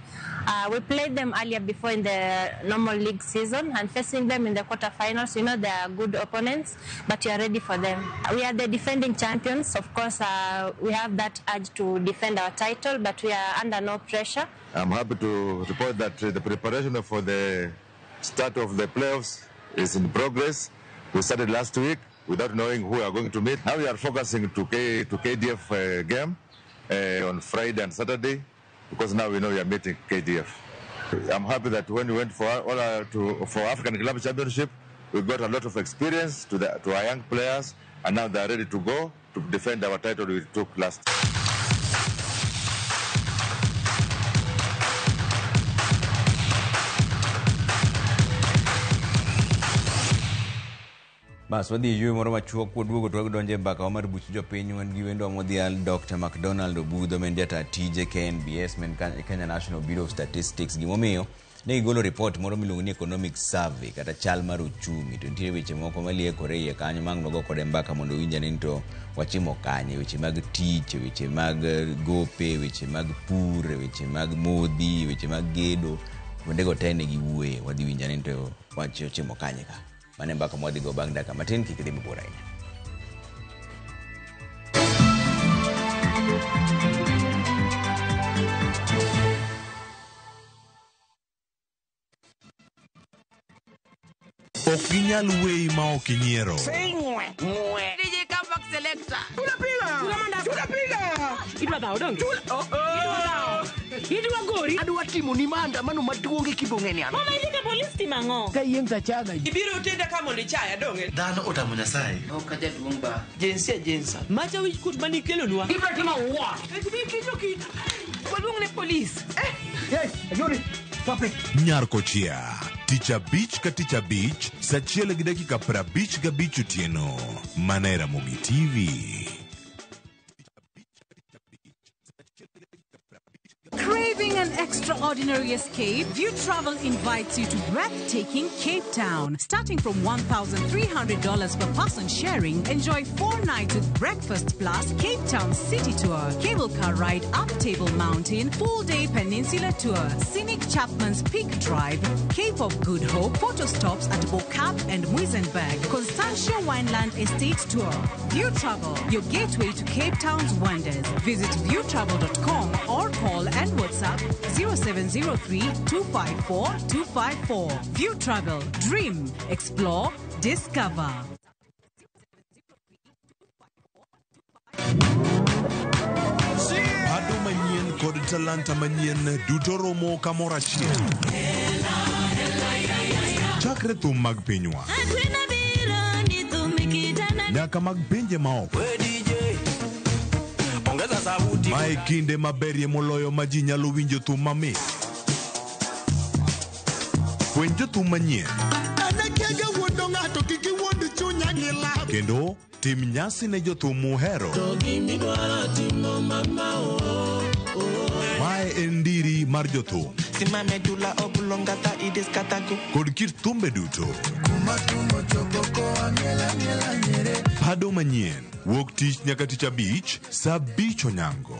We played them earlier before in the normal league season, and facing them in the quarterfinals, you know they are good opponents, but we are ready for them. We are the defending champions. Of course, we have that urge to defend our title, but we are under no pressure. I'm happy to report that the preparation for the start of the playoffs is in progress. We started last week without knowing who we are going to meet. Now we are focusing to KDF game on Friday and Saturday. because now we know we are meeting KDF. I'm happy that when we went for African Club Championship, we got a lot of experience to our young players, and now they are ready to go to defend our title we took last. Bas wadhi yue moro machuok kuduogo to donje mbaka mar buch jopiny wan gi wendo modhial Dr. McDonald Obudho men jata tije KNBS men Kenya National Bureau of Statistics gimomiyo ne gigolo report moro miluongo ni economic survey kata chal mar uchumi to nitie weche moko maliekore iye kanyo mang nogo kode mbaka mondo winja ni to wachimo kanye weche mag tich, weche mag gope, weche mag pur, weche mag modhi, weche mag gedo mondego tene gi wuoye wadhi winja ni to wachimo kanye ka mane mbaka mwadhi go bang daka matin kikidhi mabura ina. Ok inyal weyi ma ok inyiero. DJ Comeback Selector. Chula pila. Idwa dhao dongi. Idwa gori. Adwa timo ni maandamano maduong' kibong'eni ano. Mama ilika polisi timango. Ka yeng tachaga. Ibiro utenda kama ni chaya donge. Dhano otamo Nyasaye. Okaja duong ba. Jensa. Macha wich kut mani kelo nwa. Ibiro timo wa. Kicho. Waduong ne polisi. Yes, ayuri. Pape. Nyarko chia. Ticha Beach, sachiele gi dakika 55 otieno. Manera Mogi TV. Craving an extraordinary escape? View Travel invites you to breathtaking Cape Town. Starting from $1,300 per person sharing, enjoy 4 nights with breakfast plus Cape Town City Tour, cable car ride up Table Mountain, full-day peninsula tour, scenic Chapman's Peak Drive, Cape of Good Hope, photo stops at Bokap and Muizenberg, Constantia Wineland Estate Tour. View Travel, your gateway to Cape Town's wonders. Visit viewtravel.com or call and WhatsApp 0703-254-254. View Travel. Dream. Explore. Discover. Pado manyien kod talanta manyien duto romo kamoro achiel. Chakre thum mag pinywa nyaka mag pinje maoko. Mae kinde maberie moloyo ma ji nyalo winjo thum mamit. Fweny jothum manyien kendo tim nyasi ne jothum muhero. Mae en ndiri mar jothum kod kit thumbe duto. Pado manyien wuok tich nyaka tich abich saa 5 onyango.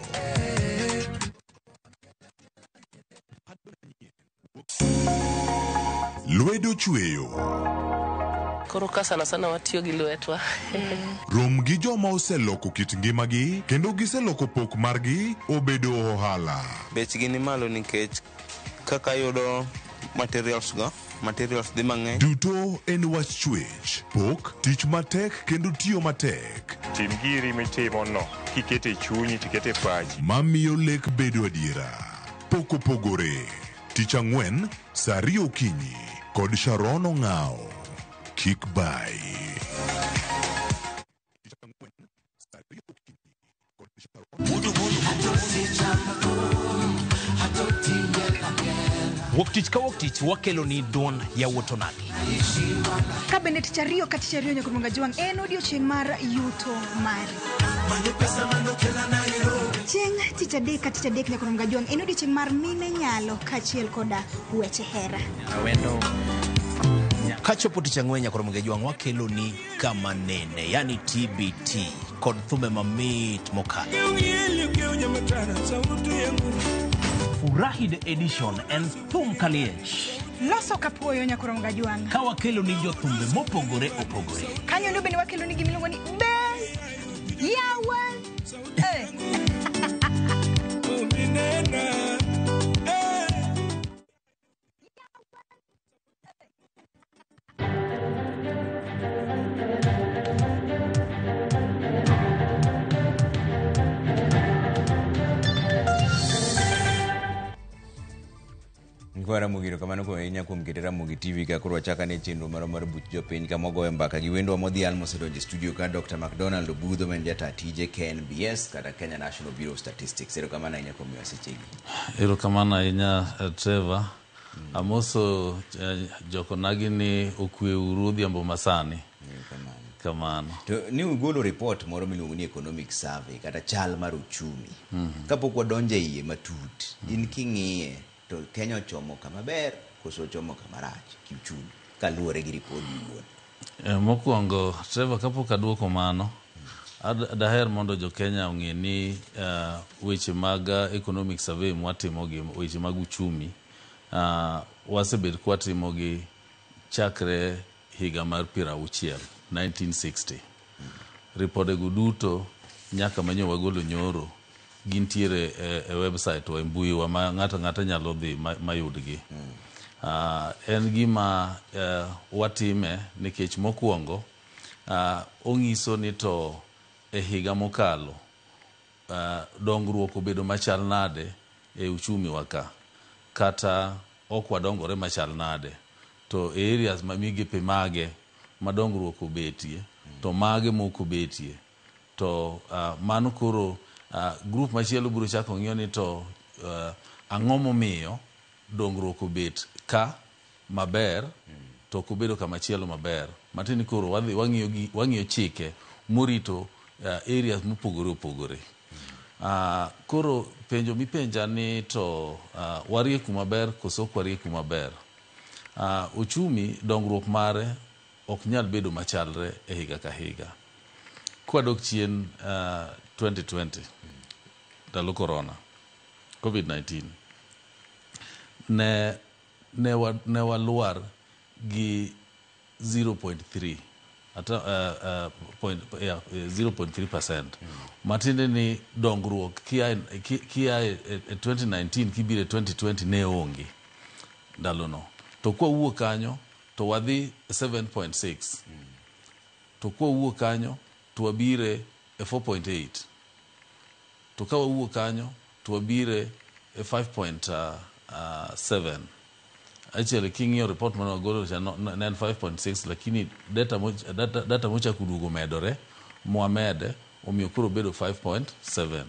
Lwedo chweyo. Koro ka sana watiyo gi lwetwa. Rom gi joma oseloko kit ngimagi kendo giseloko pok margi obedo ohala. Bechgi ni malo nikech kaka yudo materials dhi mang'eny. Duto en wach chwech, pok, tich matek kendo tiyo matek. Tim giri mitimo no, kikete chunyi, tikete pachi. Mamiyo lek bedo adiera. Pok opogore. Tich ang'wen, saa 2 okinyi, kod Sharon Ong'ao. Kik bai. Wuok tich ka wuok tich wakelo ni don ya wotonagi. Kabende tich ariyo ka tich ariyo nyaka jwang' en odiochieng' mar yuto mari. Chieng' tich adek ka tich adek nyaka jwang' en odiochieng' mar mine nyalo kachiel koda weche hera. Awendo kachopo tich ang'wen nyaka jwang' wakelo ni kama nene, yani TBT kod thumbe mamit mokalo. Furahi the edition en thum kaliech. Loso kapuoyo nyaka jwang'. Ka wakelo ni jothumbe mopogore opogore. Kanyo ndo bende wakelo ni gimiluongo ni Ben Yawan. Jaramogi kamano ko enya kuom kete Ramogi TV ka koro wachaka ne chenro mar buch jopiny ka mogoyo mbaka gi wendwa modhial mosedonjo e studio ka Dr. McDonald Obudho men jata tije KNBS kata Kenya National Bureau of Statistics. Erokamano ahinya kuom miwa sechegi. Erokamano ahinya Trevor. Amoso joko nagi ni okwe uru dhiambo masani. Kamano. To ni ugolo report moro miluongo ni economic survey kata chal mar uchumi. Kapok wadonjo iye matut, in king'iye to Kenya ochomo kama ber koso ochomo kama rach kiuchumi kaluwore gi report iwuon. Mokwongo Trevor, kapok aduoko mano, daher mondo jo Kenya ong'e ni weche mag economic survey mwatimo gi weche mag uchumi wasebed kwatimo gi chakre higa mar 1960. Ripodego duto nyaka manyo wagolo nyoro gintiere e website wa mbui wa ng'ata nyalo dhi mayudgi. En gima watime nikech mokwongo ong'iso ni to e higa mokalo dongruok obedo machal nade e uchumi waka kata ok wadongore machal nade, to e areas ma migepe mage madongruok obetie to mage moko betie, to mano koro group machielo biro chako ng'iyo ni to ang'o momiyo dongruok obet ka maber to kubedo kama chielo maber. Matini koro wang'iyo chike morito areas mopogore opogore. Koro penjo mipenja ni to warie kuma ber koso kwarie kuma ber. Uchumi dongruok mare ok nyal bedo machalre e higa ka higa. Kwadok chien 2020 ndalo corona COVID-19 ne waluar gi 0.3 ata 0.3%. Matinde ni dongruok kia 2019 kibire 2020 ne onge ndalono. To kwa uo kanyo to wadhi 7.6. To kwa uo kanyo to wabire 4.8. To kwa uo kanyo to wabire 5.7. Actually king'iyo report mana wagolo cha 5.6, lakini data mocha kudugo medore Mohamed omiyo kuro bedo 5.7.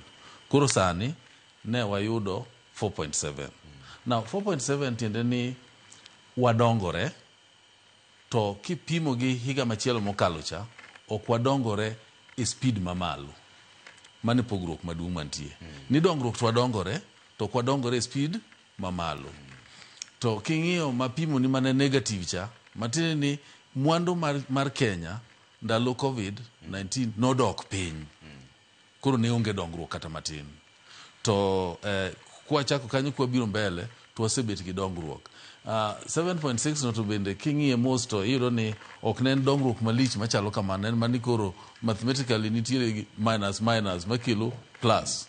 Kuro sani ne wayudo 4.7. Now 4.7 tiende ni wadongore, to kipimo gi higa machielo mokalo cha ok wadongore e speed mamalo. Mane pogruok maduong' mantie. Ni dongruok to wadongore to kwadongore e speed mamalo. To king'iyo mapimo ni mane negative cha, matine ni mwandu mar Kenya ndalo COVID-19 nodok piny. Koro ne onge dongruok kata matin. To kwa chako kanyo kwa biro mbele to wasebet gi dongruok. 7.6 no to bende king'iye most to iyudo ni ok ne dongruok malich machalo kamano, en mani koro mathematically nitiere minus makelo plus.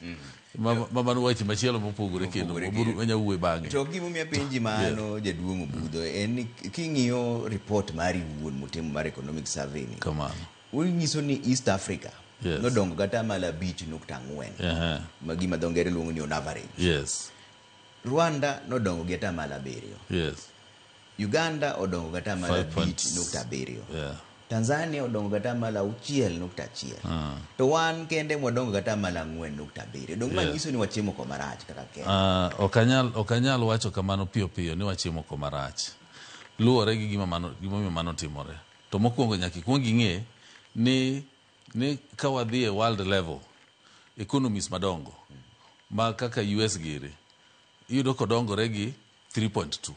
Mamano wachi machielo mopogore kendo maburu wanya uwe bange. To gimomiyo penji mano jaduong' Obudho en king'iyo report mari wuon motimo mar economic survey ni. Kamano. Unyiso ni East Africa nodongo kata mala 5.4. Magima dongere luongo ni on average. Yes. Rwanda nodongo gi atamala 7. Yes. Uganda odongo gi atamala 5.7. Yeah. Tanzania odongo gi atamala 6.1. To wan kende modongo gi atamala 4.7. Dong manyiso ni wachimo komarach kaka Kenya. Okanyal wacho kamano piyo ni wachimo komarach. Luore gi gima mano timore. To mokwongo nyaka kuongi ng'e ni ka wadhi e world level economies madongo ma kaka US gire iyudo kodongore gi 3.2.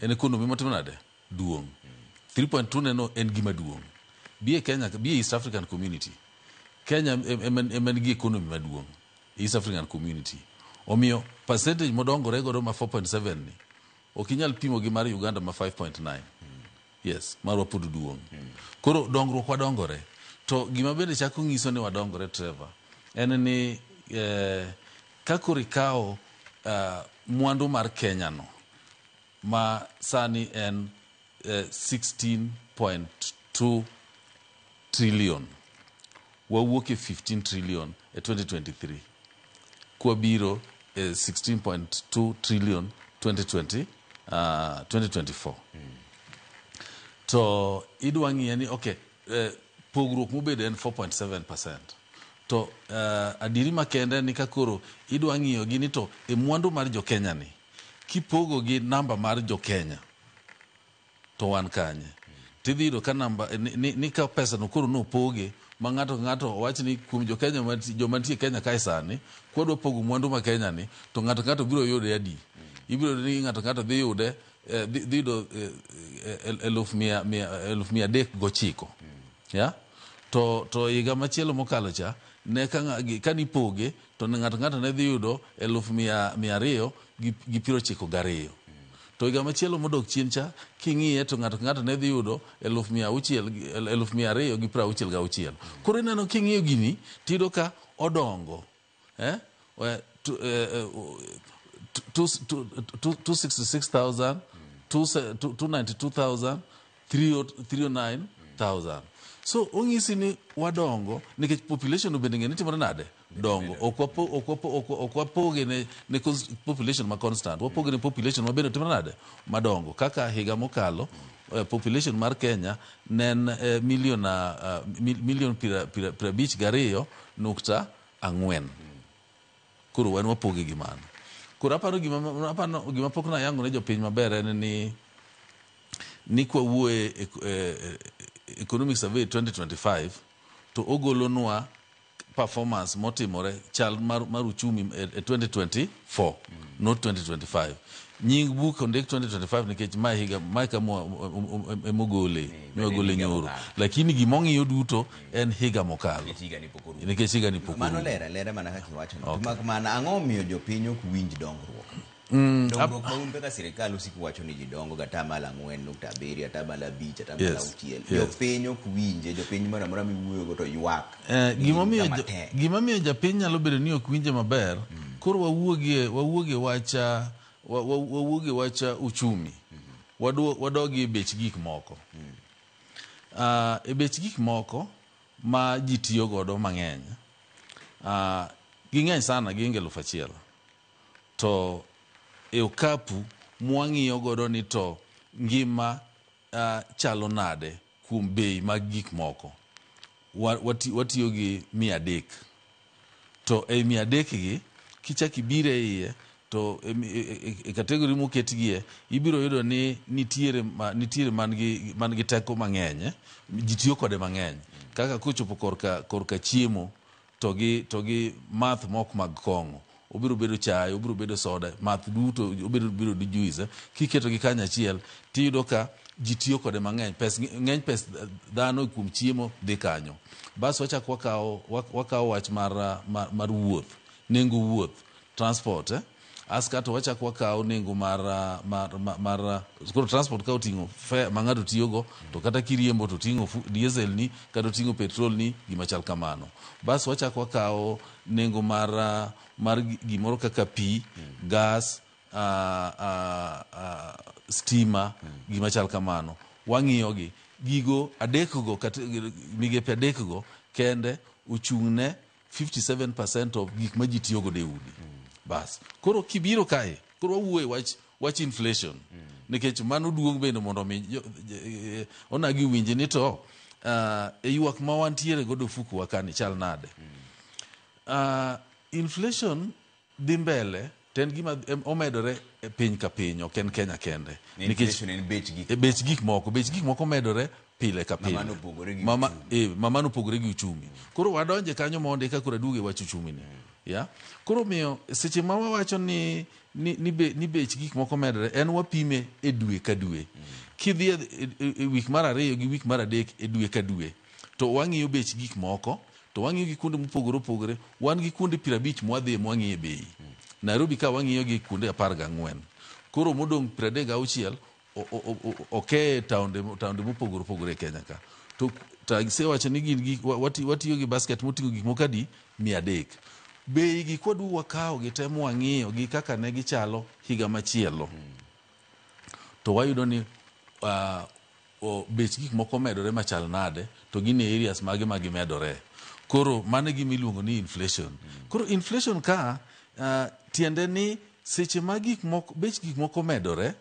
En economy matimo nade? Duong'. 3.2 neno en gima duong'. Bie Kenya, bie East African Community. Kenya emen gi economy maduong'. East African Community. Omiyo percentage modongore godo ma 4.7 ni okinyal pimo gi mar Uganda ma 5.9. Yes, marwa pod duong'. Koro dongruok wadongore. To gima bende chako ng'iso ni wadongore Trevor en ni kakorikao mwandu mar Kenya no ma sani en 16.2 trillion, wawuok e 15 trillion e 2023, kwa biro e 16.2 trillion 2024. 2024. To idwa ng'iye ni okay, pogruok mobedo en 4.7%. To adiri makende ni kakoro idwa ng'iyo gi ni to e mwandu mar jo-Kenya ni kipogo gi namba mar jo-Kenya to wan kanye. Tidhi yudo ka namba ni ka pesa no koro nopoge ma ng'ato owach ni kuom jo-Kenya joma nitie Kenya kae sani kwadwa pogo mwandu ma Kenya ni to ng'ato biro yude adi. Ibiro ni ng'ato dhi yude dhi yudo 1,309. Ya? To higa machielo mokalo cha ne ka nipoge to ng'ato ne dhi yudo 292. To higa machielo modok chien cha king'iye to ng'ato ne dhi yudo 266. Koro ineno king'iyo gini tido ka odongo 266,000, 292,000, 309,000. So ong'isi ni wadongo nikech population obende ng'eni timore nade dongo. Ok wapoge ne population ma constant, wapoge ne population mabende timore nade madongo. Kaka higa mokalo population mar Kenya nen milion 52.4. Koro wan wapoge gi mano. Koro aparo gima pok na yango ne jopiny maber en ni kwa wuoye Economic Survey 2025 to ogolonwa performance motimore chal mar uchumi 2024 not 2025. Nying book ondik 2025 nikech mai kama emogole nyoro, lakini gimong'iyo duto en higa mokalo nikech higa ni pokoro. Mano lera mana kaka iwacho no. Mana ang'o miyo jopiny ok winj dongruok? Dongruok ma un kaka sirikal usiko wacho ni ji dongo ga 4.7, 5, 6. Jopiny ok winje, jopiny moro amora miwuoyo go to ywak. Gimomiyo japiny nyalo bedo ni ok winje maber, koro wawuoge wacha uchumi. Wadogi e bech gik moko. E bech gik moko ma ji tiyo godo mang'eny. Ging'eny sana ginge 1,000. To e okapu mwang'iyo godo ni to ngima chalo nade kuom bei mag gik moko. Watiyo gi 300. To e 300 gi kichaki bire iye to e kategori moketgie ibiro yudo ni nitiere man gi teko mang'eny, ji tiyo kode mang'eny. Kaka kochopo korka chiemo to gi math mok mag kong'o. Obiro bedo chai, obiro bedo soda, math duto obiro di juice. Kiketo gi kanya achiel tiyudo ka ji tiyo kode mang'eny. Ng'eny pes dhano kuom chiemo dhi kanyo. Bas wachak wakawo wach mar wuoth, nengo wuoth, transport. Askato wachak wakawo nengo mar skoro transport ka oting'o fare ma ng'ato tiyogo, to kata kiriembo to ting'o diesel ni kata oting'o petrol ni gima chal kamano. Bas wachak wakawo nengo mar gimoro kaka pi, gas, stima, gima chal kamano. Wang'iyogi gigo adekgo, migepe adekgo kende ochung'ne 57% of gik ma ji tiyogo e udi. Bas koro kibiro kae koro wawuoye wach inflation nikech mano duong' bende mondo mi onagi winje ni to e ywak ma wantiere godo fuku wakani chal nade. Inflation dhi mbele ten gima omedore e piny ka piny, ok en Kenya kende. Inflation en bech gik moko medore pile ka pile. Mamano pogore gi uchumi. Koro wadonje kanyo mondo eka kura duge wach uchumi ni. Ya? Koro miyo seche ma wawacho ni bech gik moko medore en wapime e dwe ka dwe. Kidhi e wik mar 2 gi wik mar 3 e dwe ka dwe to wang'iyo bech gik moko, to wang'iyo gi kuonde mopogore. Wan gi kuonde 50 mwadhi mwang'iye bei. Nairobi ka wang'iyo gi kuonde 14. Koro modong 36 oke taonde mopogore e Kenya ka. To gisewacho ni gin watiyo gi basket moting'o gik moko adi 300. Bei gi kwadu wakawo gi temo wang'iyo gi kaka ne gichalo higa machielo. To wayudo ni bech gik moko medore machal nade, to gin e areas mage ma gimedore. Koro mano gima iluongo ni inflation. Koro inflation ka tiende ni seche ma bech gik moko medore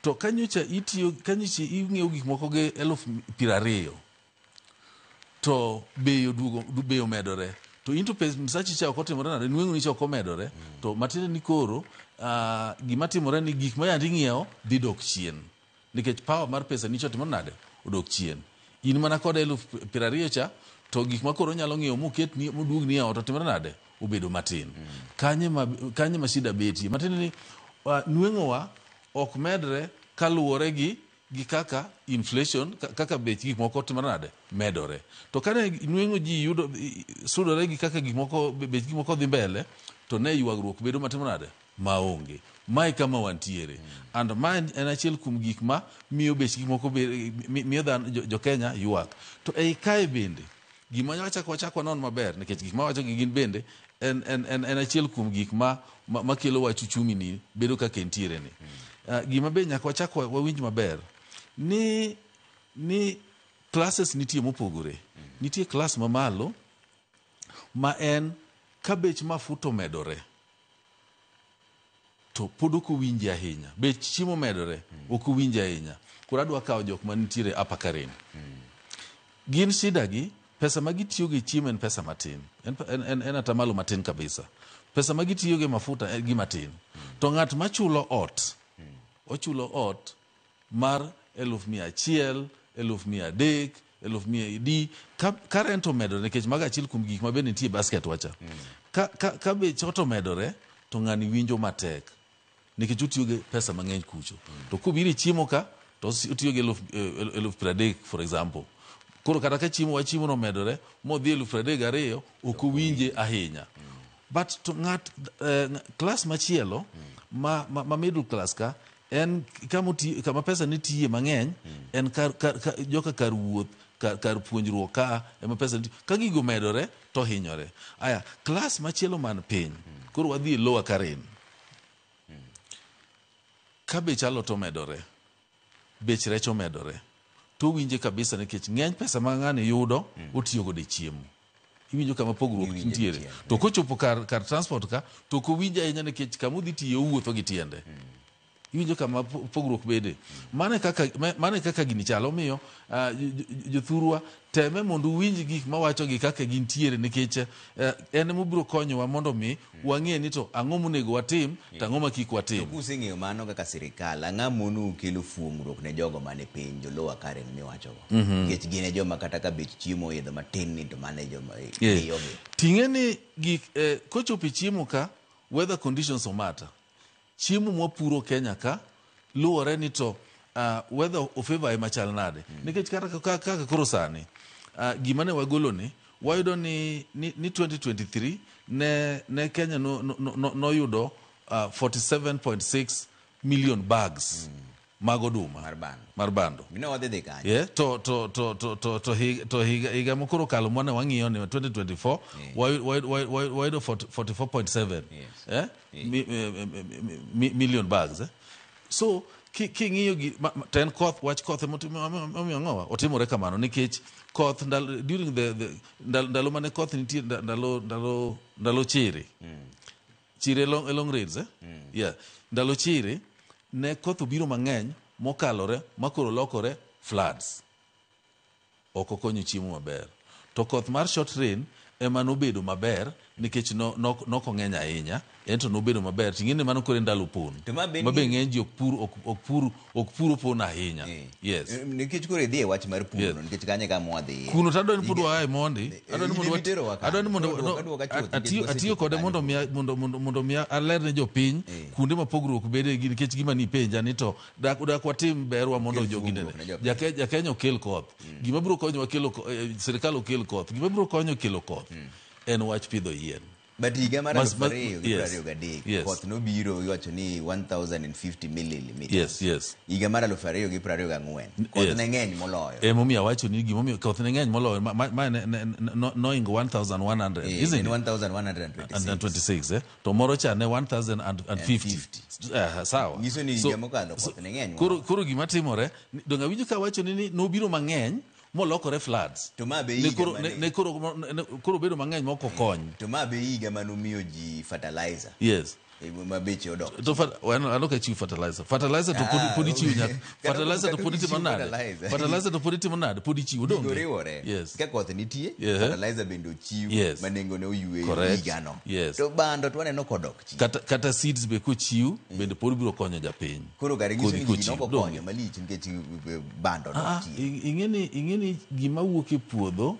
to kanyocha ing'iewo gik moko gi 20,000 to beyo medore to into msachi cha ok otimore nade nweng'o ni cha ok omedore to matiende ni koro gima timore ni gik ma yandi ng'iewo dhi dok chien nikech power mar pesa nicho timore nade odok chien in mana kod 20,000 cha to gik ma koro nyalo ng'iewo moket ni moduog ni to timore nade obedo matin kanye ma shida betie matiende ni nweng'owa ok medre kaluwore gi kaka inflation kaka bech gik moko timore nade medore to kane nweng'o ji yudo sudore gi kaka bech gik moko dhi mbele to ne ywagruok bedo matimore nade maonge mae kama wantiere and mae en achiel kuom gik ma miyo bech gik moko miyo jo Kenya ywak to ei kae bende gima wachako non maber nikech gik ma wacho gi gin bende en achiel kuom gik ma kelo wach uchumi ni bedo kaka entiere ni gima be nyaka wachako wawinj maber ni classes nitie mopogore nitie class mamalo ma en ka bech mafuta medore to pod ok owinji ahinya bech chiemo medore ok owinji ahinya koro adwa kawo jok manitiere upper Karen gin shida gi pesa ma gitiyo gi chiemo en pesa matin en atamalo matin kabisa pesa ma gitiyo gi mafuta en gima tin to ng'at machulo ot ochulo ot mar 100,000 100,300 100,000 ka rent omedore nikech maga achiel kuom gik ma bende nitie basket wacha ka bech ot omedore to ng'ani winjo matek nikech otiyo gi pesa mang'eny kucho to kubiri chiemo ka to otiyo gi 30,000 for example koro kata ka chiemo no medore modhi 32,000 ok owinje ahinya but to ng'at class machielo ma middle class ka en kama pesa nitie mang'eny en joka kar wuoth kar puonjruok ka ema pesa ka gigo medore to hinyore aya class machielo man piny koro wadhi e lower Karen ka bech alot omedore bech rech omedore to winje kabisa nikech ng'eny pesa ma ng'ani yudo otiyo godo e chiemo iwinjo kama pogruok nitiere to kochopo kar transport ka to ok owinje ahinya nikech kama udhi tiyo wuotho gi tiende iwinjo kama pogruok bede mane kaka gini chalo miyo jothurwa teme mondo uwinj gik mawacho gi kaka gintiere nikech en mobiro konyowa mondo mi wang'e ni to ang'o monego watim to ang'o ma kik watim. To kuseng'eyo mano kaka sirikal ang'o monu kelo fuong'ruok ne jogo mane piny jo lower Karen miwachogo nikech gin e joma kata ka bech chiemo idho matin ni to mane joma ting'e ni gik kochopo chiemo ka weather conditions omata chiemo mwapuro Kenya ka luwore ni to weather ofavor e machal nade nikech kaka koro sani gima ne wagolo ni wayudo ni 2023 ne Kenya noyudo 47.6 million bags mag oduma mar bando to higa mokoro kalo mwane wang'iyo ni 2024 wayudo 44.7 million bags so king'iyo gi ten wach koth omiyo ng'owa otimore kamano nikech koth during ndalo mane koth nitie ndalo chiri long rains ndalo chiri ne koth obiro mang'eny mokalore makoro lokore floods ok okonyo chiemo maber to koth mar short rain ema nobedo maber nikech nokong'eny ahinya ento nobedo maber ting'eni mano kore ndalo pon mabe ng'eny ji ok puro pon ahinya yes nikech kore dhi e wach mar puro nikech kanye ka mwadhi kuno tadwa ni pod wae mondi adwa ni mondo atiyo kode mondo mi aler ne jopiny kuonde ma pogruok bede gi nikech gima ni penja ni to dak watim berwa mondo joginene jakenya okel koth gima biro konyo kelo sirikal okel koth gima biro konyo kelo koth en wach pidho yien. But higa mar 2023 koth nobiro iwacho ni 1050 millimeters. Yes. Higa mar 2024 koth ne ng'eny moloyo. Emomiyo awacho ni gimomiyo koth ne ng'eny moloyo noingo 1100 isn't it? 1126 to moro cha ne 1050 sawa. Nyiso ni higa mokalo koth ne ng'eny. Koro gima timore donga winjo ka wacho ni nobiro mang'eny molokore floods to ma be koro bedo mang'eny moko kony to ma be higa manomiyo ji fertilizer mabeche odok. To ano ka chiw fertilizer to podi chiw nyaka fertilizer to podi timo nade fertilizer to podi timo nade podi chiw donge riwore. Yes. Ka koth nitie fertilizer bende ochiw manengo ne oywe higano. To bando to waneno kodok chi. Kata seeds be kochiw bende pod biro konyo japiny. Koro gari giso ni noko konyo malich nikech bando no chi. Ingeni gima wuok e puodho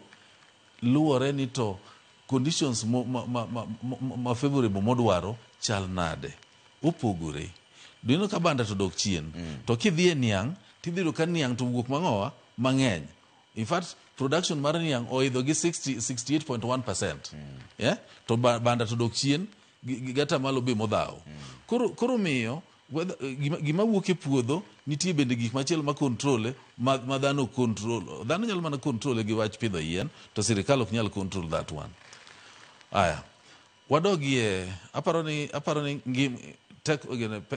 luwore ni to conditions ma favorable modwaro chal nade opogore. Dino ka banda to dok chien to kidhi e niang' tidhiro ka niang' to wuok mang'owa mang'eny. In fact production mar niang' oidho gi 68.1%. Yeah? To banda to dok chien gata malo be modhaw. Koro miyo gima wuok e puodho nitie bende gik machielo ma control ma dhano control. Dhano nyalo mana control gi wach pidho yien to sirikal ok nyal control that one. Aya. Wadogie aparo ni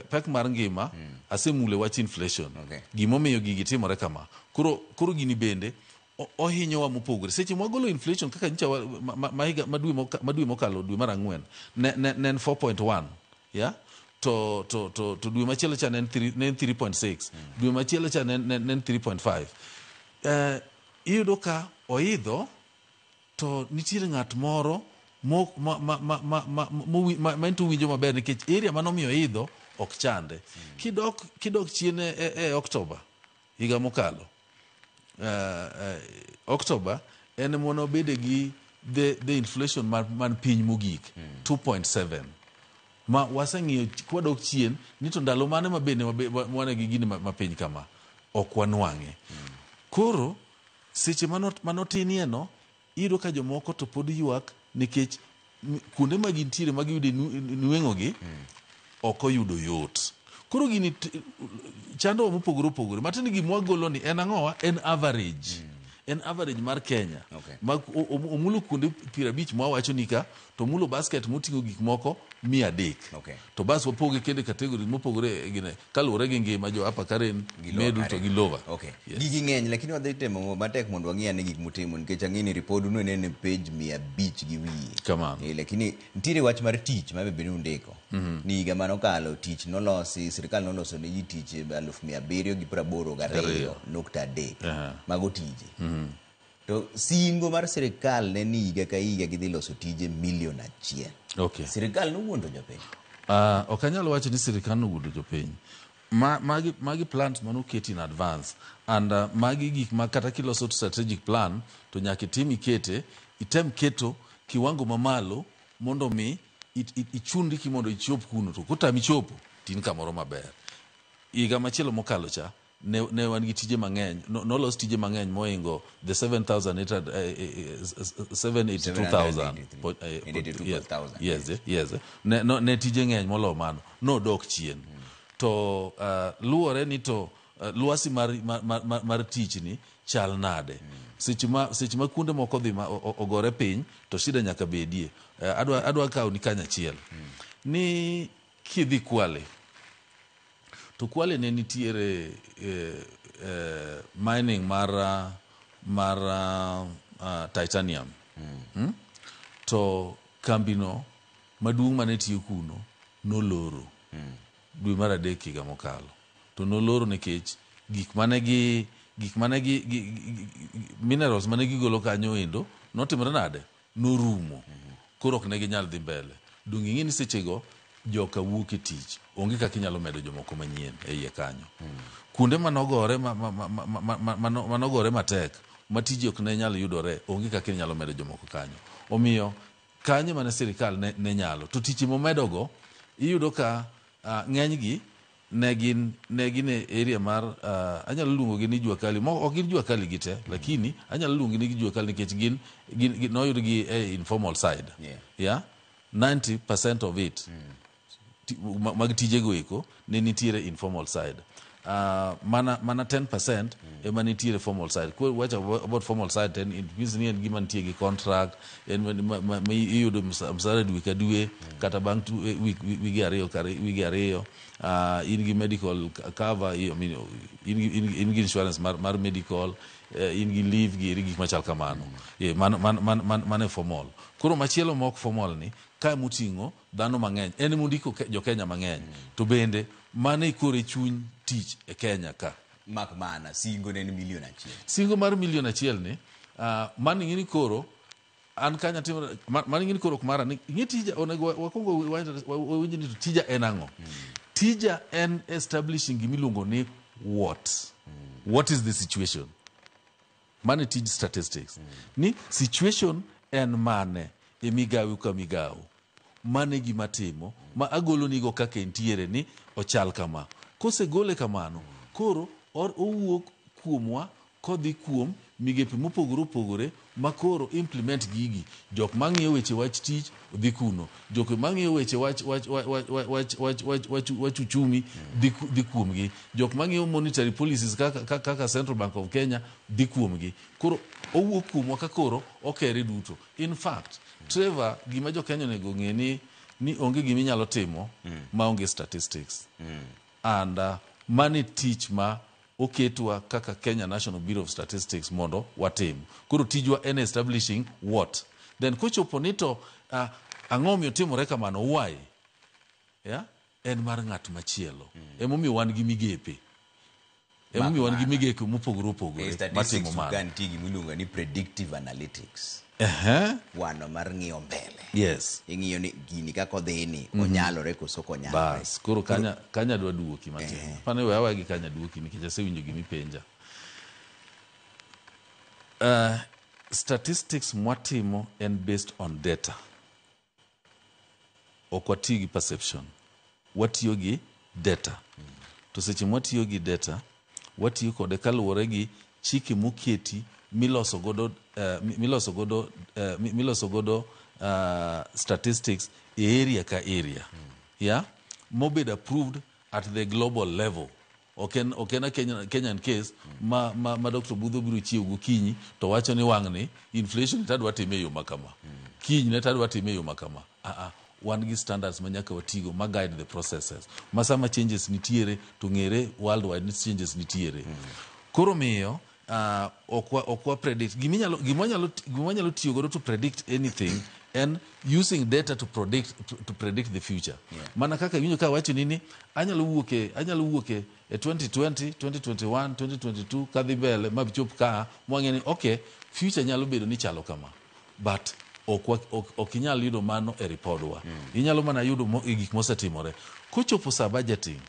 pek mar ngima asemule wach inflation. Gimomiyo gigi timore kama. Koro gini bende ohinyowa mopogore. Seche mwagolo inflation kaka nyicha madwe mokalo dwe mar ang'wen ne 4.1. Yeah? To dwe machielo cha nen 3.6. Dwe machielo cha nen 3.5. Iyudo ka oidho to nitiere ng'at moro mento winjo maber nikech area manomiyo idho ok chande. Kidok chien e October higa mokalo October en mono bede gi the inflation man piny mogik 2.7. Ma waseng'iyo kwadok chien ni to ndalo mane mabende wane gi gini mapiny kama ok wanwang'e. Koro seche manotinie no iyudo ka jomoko to pod ywak nikech kuonde ma gintiere ma giyude nweng'ogi ok oyudo yot. Koro gini chando mopogore opogore matini gimwagolo ni en ang'owa en average. En average mar Kenya. Omulo kuonde 50 mwawacho ni ka to mulo basket moting'o gik moko 300. To bas wapoge kende kategori mopogore gine kaluwore gi ngima jo hapa Karen Meru to gi Lower. Gigi ng'eny lakini wadhi temo matek mondo wang'e ni gik mutimo nikech ang'eni report uno ne page 500 gi wiye. Kamano. Lakini nitiere wach mar tich ma be undiko. Ni higa manokalo tich nolosi sirikal noloso ne ji tich 782.3 mago tije. To singo mar sirikal ne ni higa ka higa gidhi loso tije 1 million. Sirikal nowuondo jopiny. Ok anyal wacho ni sirikal nowuondo jopiny. Magi plans manoketi in advance and magi gik ma kata kiloso strategic plan to nyaka item keto kiwango mamalo mondo mi ichundi mondo ichop kuno to kotami chopo tin kamoro maber. Higa machielo mokalo cha ne wan gi tije mang'eny nolos tije mang'eny moingo the 782,000 yes ne tije ng'eny molo mano nodok chien to luwore ni to luasi mar tich ni chal nade seche ma kuonde moko dhi ogore piny to shida nyaka bedie. Adwa kawo ni kanya chiel ni kidhi Kwale to Kwale ne nitiere mining mar titanium. To kambino maduong' mane tiyo kuno noloro dwe mar 3 higa mokalo. To noloro nikech gik manegi minerals manegi golo kanyo endo notimore nade norumo. Koro ok ne ginyal dhi mbele. Dong ing'e ni sechego joka wuok e tich onge kaka inyalo medo jomoko manyien e iye kanyo. Kuonde manogore matek matije ok ne nyalo yudore onge kaka inyalo medo jomoko kanyo. Omiyo kanyo mane sirikal ne nyalo to tich momedogo iyudo ka ng'enygi ne gin e area mar anyalo luongo gi ni Jua Kali. Ok gin Jua Kali gite lakini anyalo luongo ni Jua Kali nikech gin noyud gi informal side. 90% of it mag tijego eko ne nitiere informal side. mana 10% ema nitiere formal side. Ko wacha about formal side, and it means ni en gima nitie gi contract, en iyudo msara dwe ka dwe kata bang' wige ariyo, in gi medical cover, I mean in gi insurance mar medical, in gi leave gi gik machal kamano. Mane formal. Koro machielo mok formal ni ka muting'o dhano mang'eny, en mundiko jo Kenya mang'eny, to bende mane kore chuny tich e Kenya ka. Mak mana singo ne milion achiel. Singo mar milion achiel ni, mani ngini koro an kanya timo mani ngini koro kumara ni tija onego wakongo wawinji ni tija en ang'o. Tija en establishing gimiluongo ni what is the situation. Mane tij statistics. Ni situation en mane e migawo ka migawo. Mane gima timo ma agolo nigo kaka entiere ni ochal kama. Kose gole kamano, koro owuok kuomwa kodhi kuom migepe mopogore opogore makoro implement gigi. Jok mang'iyo weche wach tich dhi kuno, jok mang'iyo weche wach uchumi dhi kuomgi, jok mang'iyo monetary policies kaka Central Bank of Kenya dhi kuomgi. Koro owuok kuomwa ka koro okere duto. In fact, Trevor, gima jo Kenya onego ng'e ni onge gima inyalo timo ma onge statistics. And mani tich ma oketwa kaka Kenya National Bureau of Statistics mondo watim. Koro tijwa en establishing what. Then kochopo nito ang'o miyo timore kamano, why? Yeah? En mar ng'at machielo. Emomiyo wan gi migepe. Emomiyo wan gi migepe mopogore opogore matimo mano. Statistics gi miluongo ni predictive analytics. Wano mar ng'iyo mbele. Yes. Ing'iyo ni gini kako dhini, onyalore koso konyalore. Bas, koro kanya dwa duoki matin. Pane wewa gi kanya duoki nikech asewinjo gimi penja. Statistics mwatimo en based on data. Ok watiyo gi perception. Watiyo gi data. To seche mwatiyo gi data, watiyo kode kaluwore gi chike moketi miloso godo statistics e area ka area. Yeah? Mobed approved at the global level. Okay na Kenyan case ma Dr. Budho biro chiwo gokinyi to wacho ni wang'ni inflation tadwa time yo makama. Kiny ne tadwa time yo makama. Wan gi standards manyaka watigo ma guide the processes. Masama changes nitiere to ng'ere worldwide changes nitiere. Koro miyo okwa predict gimanyalo tiyo godo to predict anything and using data to predict the future. Mana kaka winjo ka wacho nini anyalo wuoke 2020, 2021, 2022 kadhi mbele mabichop ka mwang'eni okay future nyalo bedo ni chalo kama, but ok inyal yudo mano e ripodwa. Inyalo mana yudo gik mosetimore kochopo sa budgeting.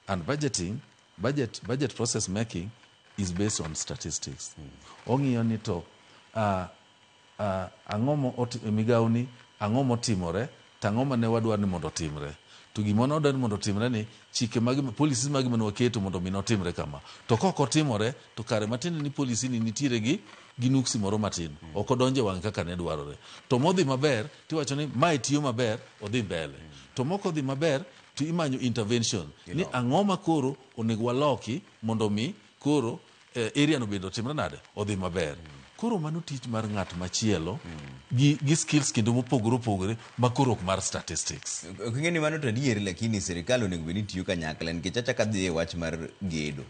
And budget process making is based on statistics. Ong'iyo ni to migawni ang'o motimore, tang'o mane wadwar ni mondo timre. To gimone odwar ni mondo timre ni chike policies magi mane waketo mondo mi notimre kama. To koko timore to kare matiende ni policy ni nitiere gi nuksi moro matin. Ok odonje wang' kaka ne dwarore. To modhi maber tiwacho ni mae tiyo maber odhi mbele. To moko dhi maber to imanyo intervention. Ni ang'o ma koro onego waloki mondo mi koro area no bedo timre nade odhi maber. Koro mano tich mar ng'at machielo gi skills kendo mopogore opogore makoro ok mar statistics. Ok ing'e ni mano to adier, lakini sirikal onego bed ni tiyo kanyakla nikech acha kadhi e wach mar gedo.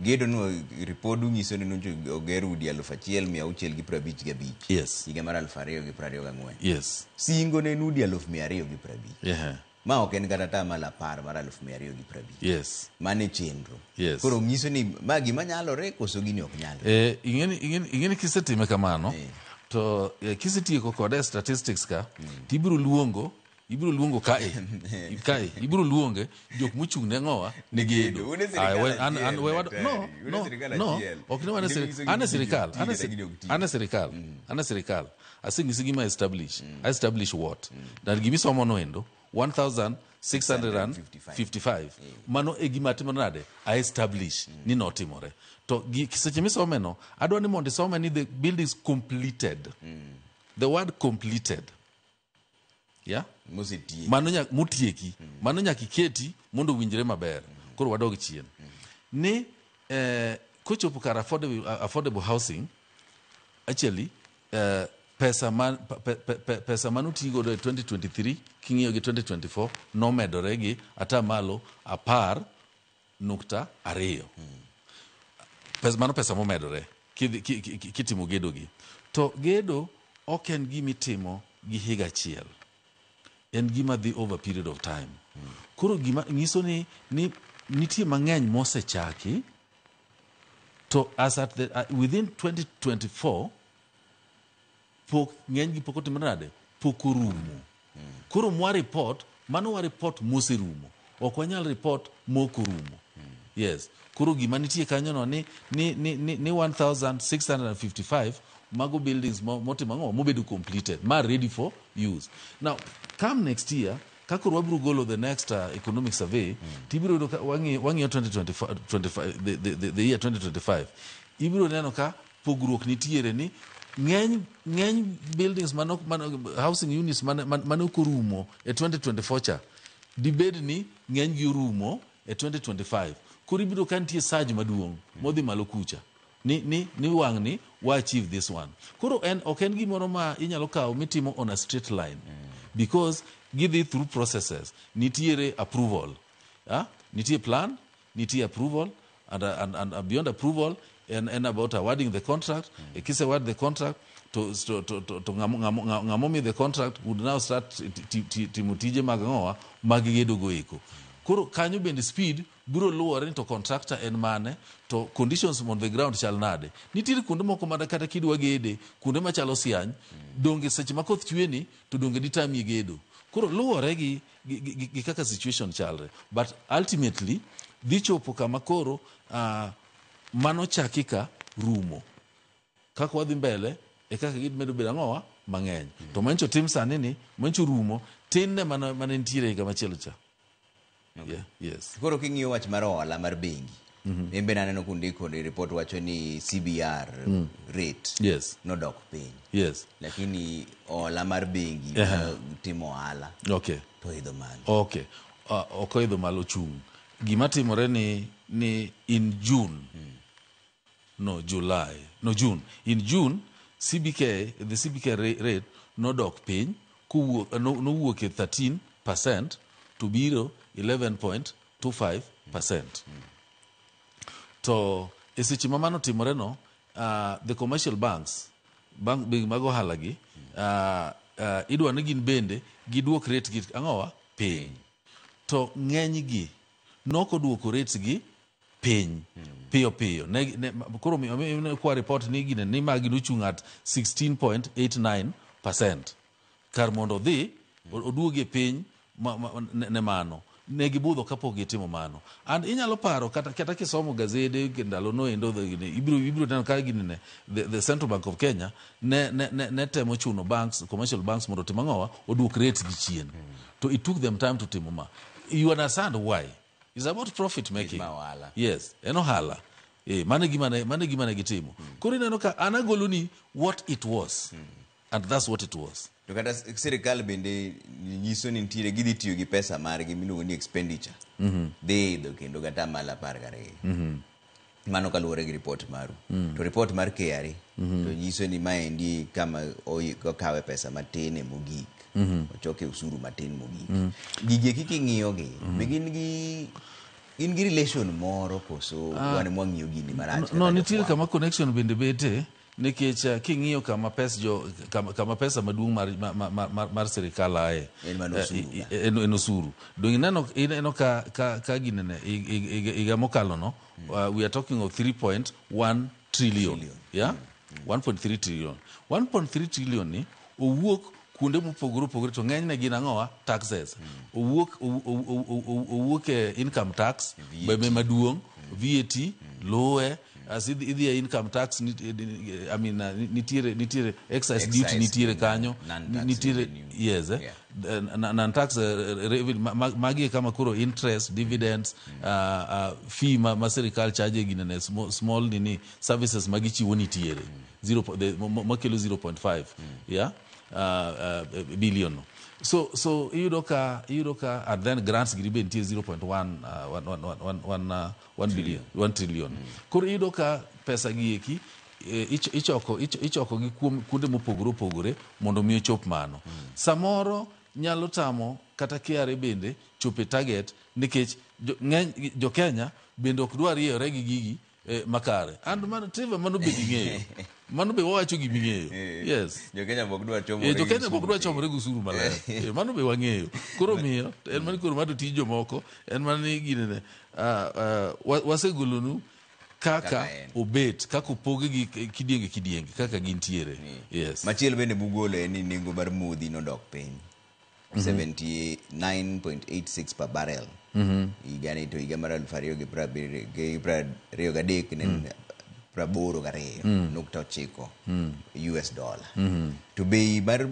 Gedo no ripodu nyiso ni oger udi 1655. Yes. Higa mar 2024. Yes. Singo ne udi 250. Ma ok en kata tamala par mar 250. Yes. Mane chenro. Yes. Koro nyiso ni magi manyalore koso gini ok nyalore. Ing'eni kisetime kamano to kisetieko kode statistics ka ibiro luongo ibiro luonge jok mochung' ne ng'owa ni gedo. Ana sirikal asingisi gima establish what na gimisomo no endo 1655. Mano e gima timo nade I establish ni notimore. To kiseche misome no adwa ni mondo isome ni the building is completed. The word completed. Yeah? Mano motieki. Mano nyaka iketi mondo winjre maber. koro wadog chien ni kochopo kar affordable housing actually pesa manotigo do 2023 king'iyo gi 2024 nomedore gi atamalo 10.2 pesa momedore kitimo gedo gi to gedo ok en gimitimo gi higa achiel, en gima dhi over period of time. Koro gima nyiso ni nitie mang'eny mosechaki to as at within 2024 ng'eny gi pok otimore nade, pok orumo. Koro mwa report moserumo, ok wanyal report mokorumo. Yes, koro gima nitie kanyono ni 1655 mago buildings motimo ang'o mobedo completed ma ready for use. Now come next year kakoro wabiro golo the next economic survey tibiro wang'iyo 2025 the year 2025 ibiro neno ka pogruok nitiere ni ng'eny buildings housing units manokorumo e 2024 cha dibed ni ng'eny gi orumo e 2025. Koro ibiro ka nitie saj maduong' modhi malo kucha ni wang' ni wa achieve this one. Koro ok en gimoro ma inyalo kawo mitimo on a straight line because gidhi through processes. Nitiere approval, nitie plan, nitie approval, and beyond approval and about awarding the contract. Kise award the contract to ng'amomi the contract would now start timotije mag ng'owa mag gedo goeko. Koro kanyo bende speed biro luwore ni to contractor en mane to conditions on the ground chal nade. Nitiere kuonde moko mana kata kidwa gede kuonde machalo Siany donge seche ma koth chweni to donge ditami gedo. Koro luwore gi kaka situation chalre, but ultimately dhi chopo kama koro mano chaki ka rumo kaka wadhi mbele e kaka gimedo bedo ang'owa mang'eny to mancho tim sani ni mancho rumo tin ne mana nitiere higa machielo cha. Yeah, yes. Koro king'iyo wach mar ohala mar bengi embe naneno kundiko ni report wacho ni CBR rate nodok piny. Yes. Lakini ohala mar bengi timo ohala to idho malo. Okay. Ok idho malo chung'. Gima timore ni in June June. In June the CBK rate nodok piny nowuok e 13% to biro 11.25%. To e seche ma mano timore no the commercial banks bengi mag ohala gi idwa ni gin bende giduok rate gi ang'owa piny. To ng'eny gi nokoduoko rates gi piny piyo. Koro kwa report ni gine ni magi nochung' at 16.89%. Kar mondo dhi oduogie piny ne mano ne gibudho kapok gitimo mano. And inyalo paro kata kisomo gazede ndalo no endo ibiro neno ka gine the Central Bank of Kenya ne temo chuno commercial banks mondo timo ang'owa oduok rate gi chien. To it took them time to timo ma. You understand why? It's about profit making. Yes, en ohala. Mane gimane gitimo. Koro ineno ka anagolo ni what it was. And that's what it was. To kata sirikal bende nyiso ni nitiere gidhi tiyo gi pesa margi miluongo ni expenditure. Dhi idho kendo gata mala 12. Mano kaluwore gi report maru. To report mar KRA to nyiso ni maendi kama okawe pesa matin mogik. Ochoke usuru matin mogik. Gige kiking'iyo gi gin gi relation moro koso wane mwang'iyo gini marach. No, nitiere kama connection bende bete nikech king'iyo kama pesa maduong' mar sirikal ae en osuru. Donge ineno ka ginene higa mokalo no we are talking of 3.1 trillion. Yeah? 1.3 trillion. 1.3 trillion ni owuok kuonde mopogore to ng'eny ne gin ang'owa taxes. Owuok income tax beme maduong', VAT, lowe as idhi income tax nitiere excise duty nitiere kanyo nitiere non tax magi kama kuro interest, dividends, fee ma sirikal charge ginene small nini services magi chiwo nitiere makelo 0.5 billion. So iyudo ka and then grants gi be nitie 0.1 billion 1 trillion. Koro iyudo ka pesa gi eki ichoko gi kuonde mopogore opogore mondo mi chop mano. Samoro nyalo tamo kata KRA bende chope target nikech jo Kenya bende ok dwar yere gi gigi makare. And mano be ging'eyo. Mano be wacho gi ming'eyo. Yes. Jo Kenya bok dwar chomore. Jo Kenya bok dwar chomore gi usuru maler. Mano be wang'eyo. Koro miyo en mani koro mado tij jomoko en mani ginene wasegolonu kaka obet kaka opoge gi kidienge kaka gintiere. Yes. Machielo bende bugolo en ni nengo mar modhi nodok piny 79.86 per barrel. Igani to iga mar 2023 ne 82.9 US dollar. To bei mar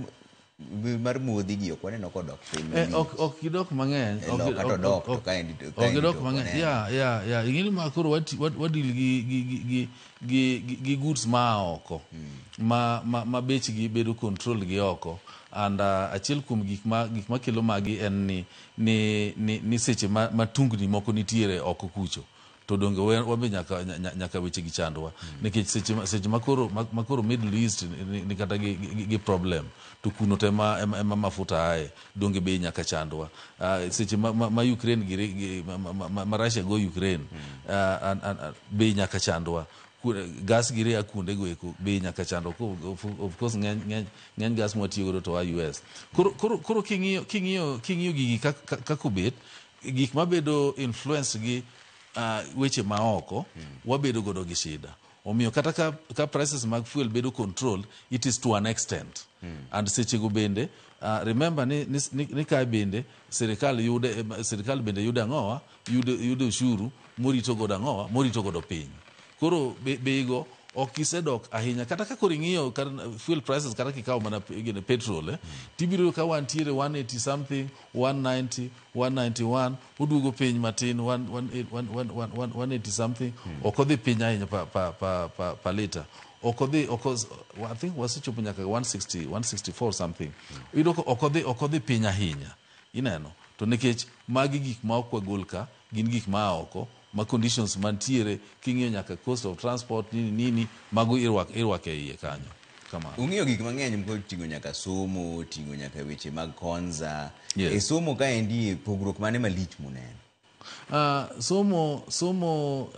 modhi gi ok waneno kodok piny. Ok gidok mang'eny. Ok gidok mang'eny. Yeah. Ingini makoro wadil gi goods maoko ma bechgi bedo control gi oko. And achiel kuom gik makelo magi en ni seche matungni moko nitiere oko kucho to donge wabe nyaka weche gi chandwa nikech seche makoro Middle East ni kata gi problem to kuno tema mafuta ae donge be nyaka chandwa seche ma Ukraine ma Russia go Ukraine be nyaka chandwa gas gire ya kunde go eko be nyaka chando of course ng'eny gas mwatiyo godo to US koro king'iyo gigi kako bet gik mabedo influence gi weche maoko wabedo godo gi shida omiyo kata ka prices mag fuel bedo controlled it is to an extent and seche go bende remember ni ka bende serikal bende yudo ang'owa yudo ushuru morito godo ang'owa morito godo piny. Koro beigo ok isedok ahinya kata ka koro ing'iyo fuel prices kata kikawo mana petrol tibiro ka wantiere 180 something 190 191 oduogo piny matin 180 something ok odhi piny ahinya pa liter ok odhi I think wasechopo nyaka 164 something ok odhi piny ahinya ineno to nikech magi gik ma ok wagol ka gin gik ma oko ma conditions mantiere king'iyo nyaka cost of transport nini mago irwake iye kanyo kama ung'iyo gik mang'eny mko tingo nyaka somo tingo nyaka weche mag konza somo ka endi pogruok mane malich muneno somo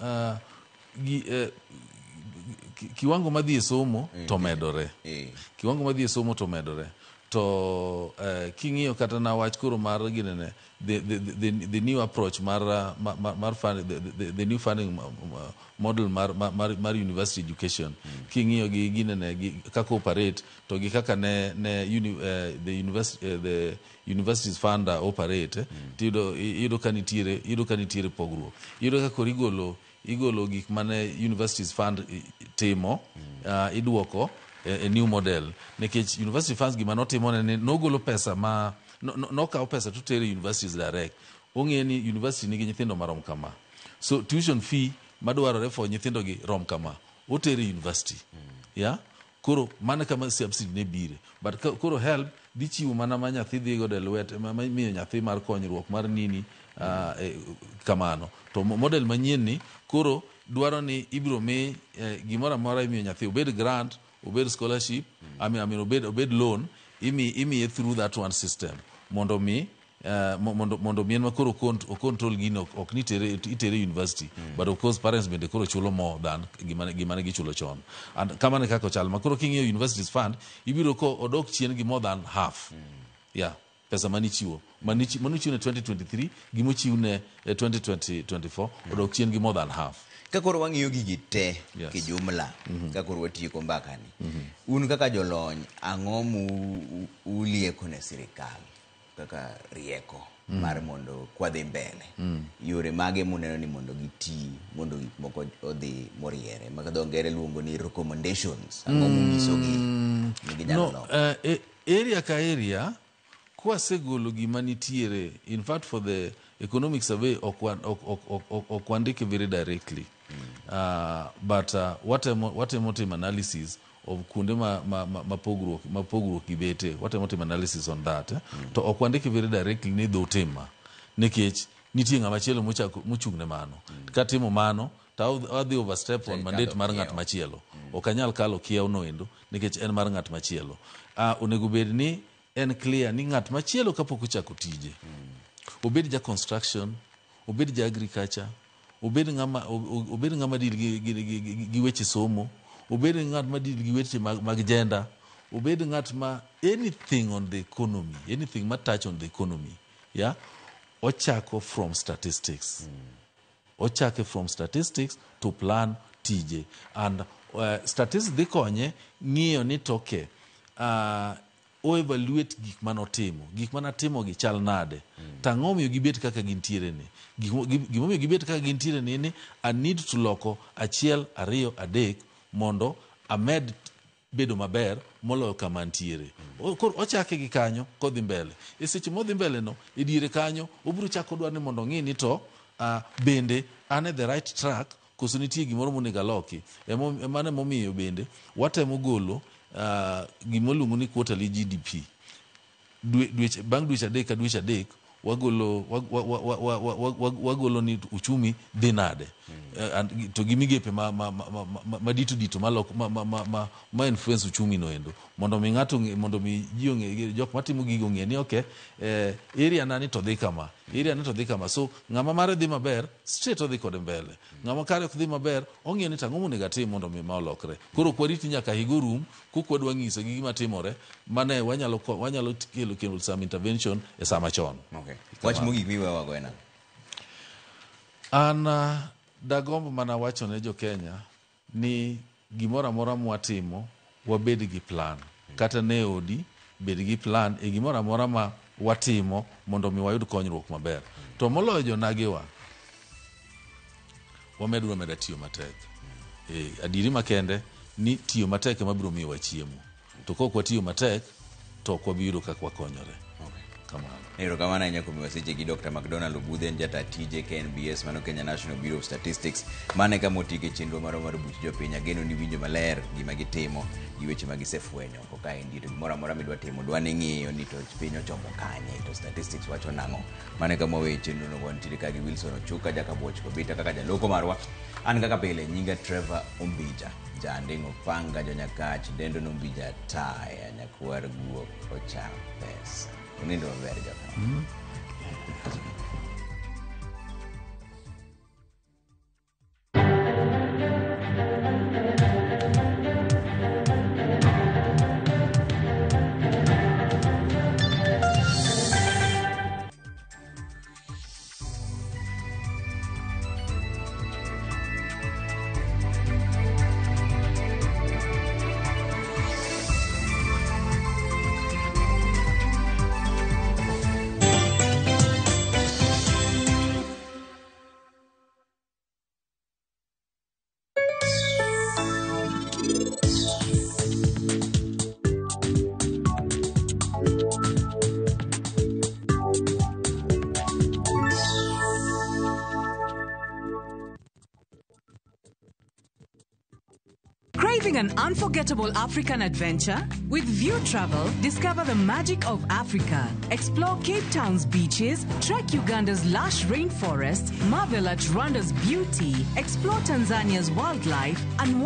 kiwango madhi e somo to medore kiwango madhi e somo to medore to king'iyo kata na wach koro mar ginene the new approach mar the new funding model mar university education king'iyo gi ginene kaka operate to gi kaka the universities fund operate yudo ka nitiere pogruok yudo ka koro igolo gik mane universities fund timo iduoko a new model nikech university funds gima notimo ne nogolo pesa ma nokawo pesa to tere universities direct ong'e ni university nigi nyithindo marom kama so tuition fee madwarore for nyithindo gi rom kama otere university koro mana kama subsidy ne bire but koro help dhi chiwo mana ma nyathi dhi godo e lwete miyo nyathi mar konyruok mar nini kamano to model manyien ni koro dwaro ni ibiro mi gimoro amora imiyo nyathi obed grant obed scholarship obed loan imiye through that one system mondo mi en makoro control gino ok ni itere university but of course parents bende koro chulo more than gimane gichulo chon and kamane kako chal makoro king'iyo universities fund ibiro ko odok chien gi more than half pesa manichiwo ne 2023 gimochiw ne 2024 odok chien gi more than half ka koro wang'iyo gigi te kijumla ka koro watieko mbakani un kaka jolony ang'o ulieko ne sirikal kaka rieko mar mondo kwadhi mbele yore mage muneno ni mondo giti mondo gik moko odhi moriere maka dho ngere luongo ni recommendations ang'o munyisogi no area ka area kwasegolo gima nitiere in fact for the economic survey ok wandike very directly But watemo tim analysis of kuonde ma pogruok gibete, watemo tim analysis on that. To ok wandiki very directly ni dho tema, nikech nitie ng'ama chielo mochung' ne mano. Katimo mano, to adhi overstep on mandate mar ng'at machielo. Ok anyal kalo kiewno endo, nikech en mar ng'at machielo. Onego bed ni en clear ni ng'at machielo kapok ochako tije. Obed ja construction, obed ja agriculture, obed ng'ama deal gi weche somo, obed ng'at ma deal gi weche mag gender, obed ng'at ma anything on the economy, anything ma touch on the economy, yeah, ochako from statistics. Ochake from statistics to plan tije. And statistics dhi konye ng'iyo ni toke o evaluate gik manotimo, gik manatimo gi chal nade, tang'o miyo gibet kaka gintiere ni. Gimomiyo gibet kaka gintiere ni I need to loko 1, 2, 3 mondo amed bedo maber moloyo kama ntiere. Ochake gi kanyo kodhi mbele. E seche modhi mbele no, e diere kanyo obiro chako dwar ni mondo ng'i ni to bende ane the right track koso nitie gimoro monego aloki. Mane momiyo bende watemo golo gimoluongo ni quarterly GDP. Bang' dweche adek ka dweche adek wagolo ni uchumi dhi nade. To gi migepe ma dito ma influence uchumi no endo, mondo mi ng'ato, mondo mi ji ong'e, jok matimo gigo ng'e ni okay, area nani to dhi kama, area nani to dhi kama. So ng'ama mare dhi maber straight odhi kode mbele, ng'ama kare ok dhi maber ong'e ni tang'o monego atim mondo mi ma olokre. Koro kwariti nyaka higo rum kukwadwa ng'iso gi gima timore, mane wanyalo kelo some intervention e sama chon. Okay. Wach mogik miwewa go ena. An dagombo mana wacho ne jo Kenya ni gimoro amora mwatimo wabed gi plan. Kata ne odi bed gi plan e gimoro amora ma watimo mondo mi wayud konyruok maber. To moloyo jonagewa, wamedwa meda tiyo matek. Adiri makende ni tiyo matek ema biro miyowa chiemo. To kok watiyo matek to ok wabiro kaka wakonyore. Erokamano ahinya kuom waseche gi Dr. McDonald Obudhe, en jata tije KNBS, mano Kenya National Bureau of Statistics. Mane kama otike chenro mar buch jopiny. Ageno ni winjo maler gima gitimo gi weche ma gisefwenyo ko kaendi. To gimoro amora midwa timo dwa ni ng'iyo ni to piny ochomo kanye, to statistics wacho nang'o. Mane kama we chenro no wantiere ka gi Wilson Ochuka, jaka boch kobita kaka jaloko marwa. An kaka pile nyinga Trevor Ombija, jandingo panga jonyakach dendo nombija taya nyakwar guok ocham pesa. Unindo maber jaka. Craving an unforgettable African adventure? With View Travel, discover the magic of Africa. Explore Cape Town's beaches, trek Uganda's lush rainforests, marvel at Rwanda's beauty, explore Tanzania's wildlife, and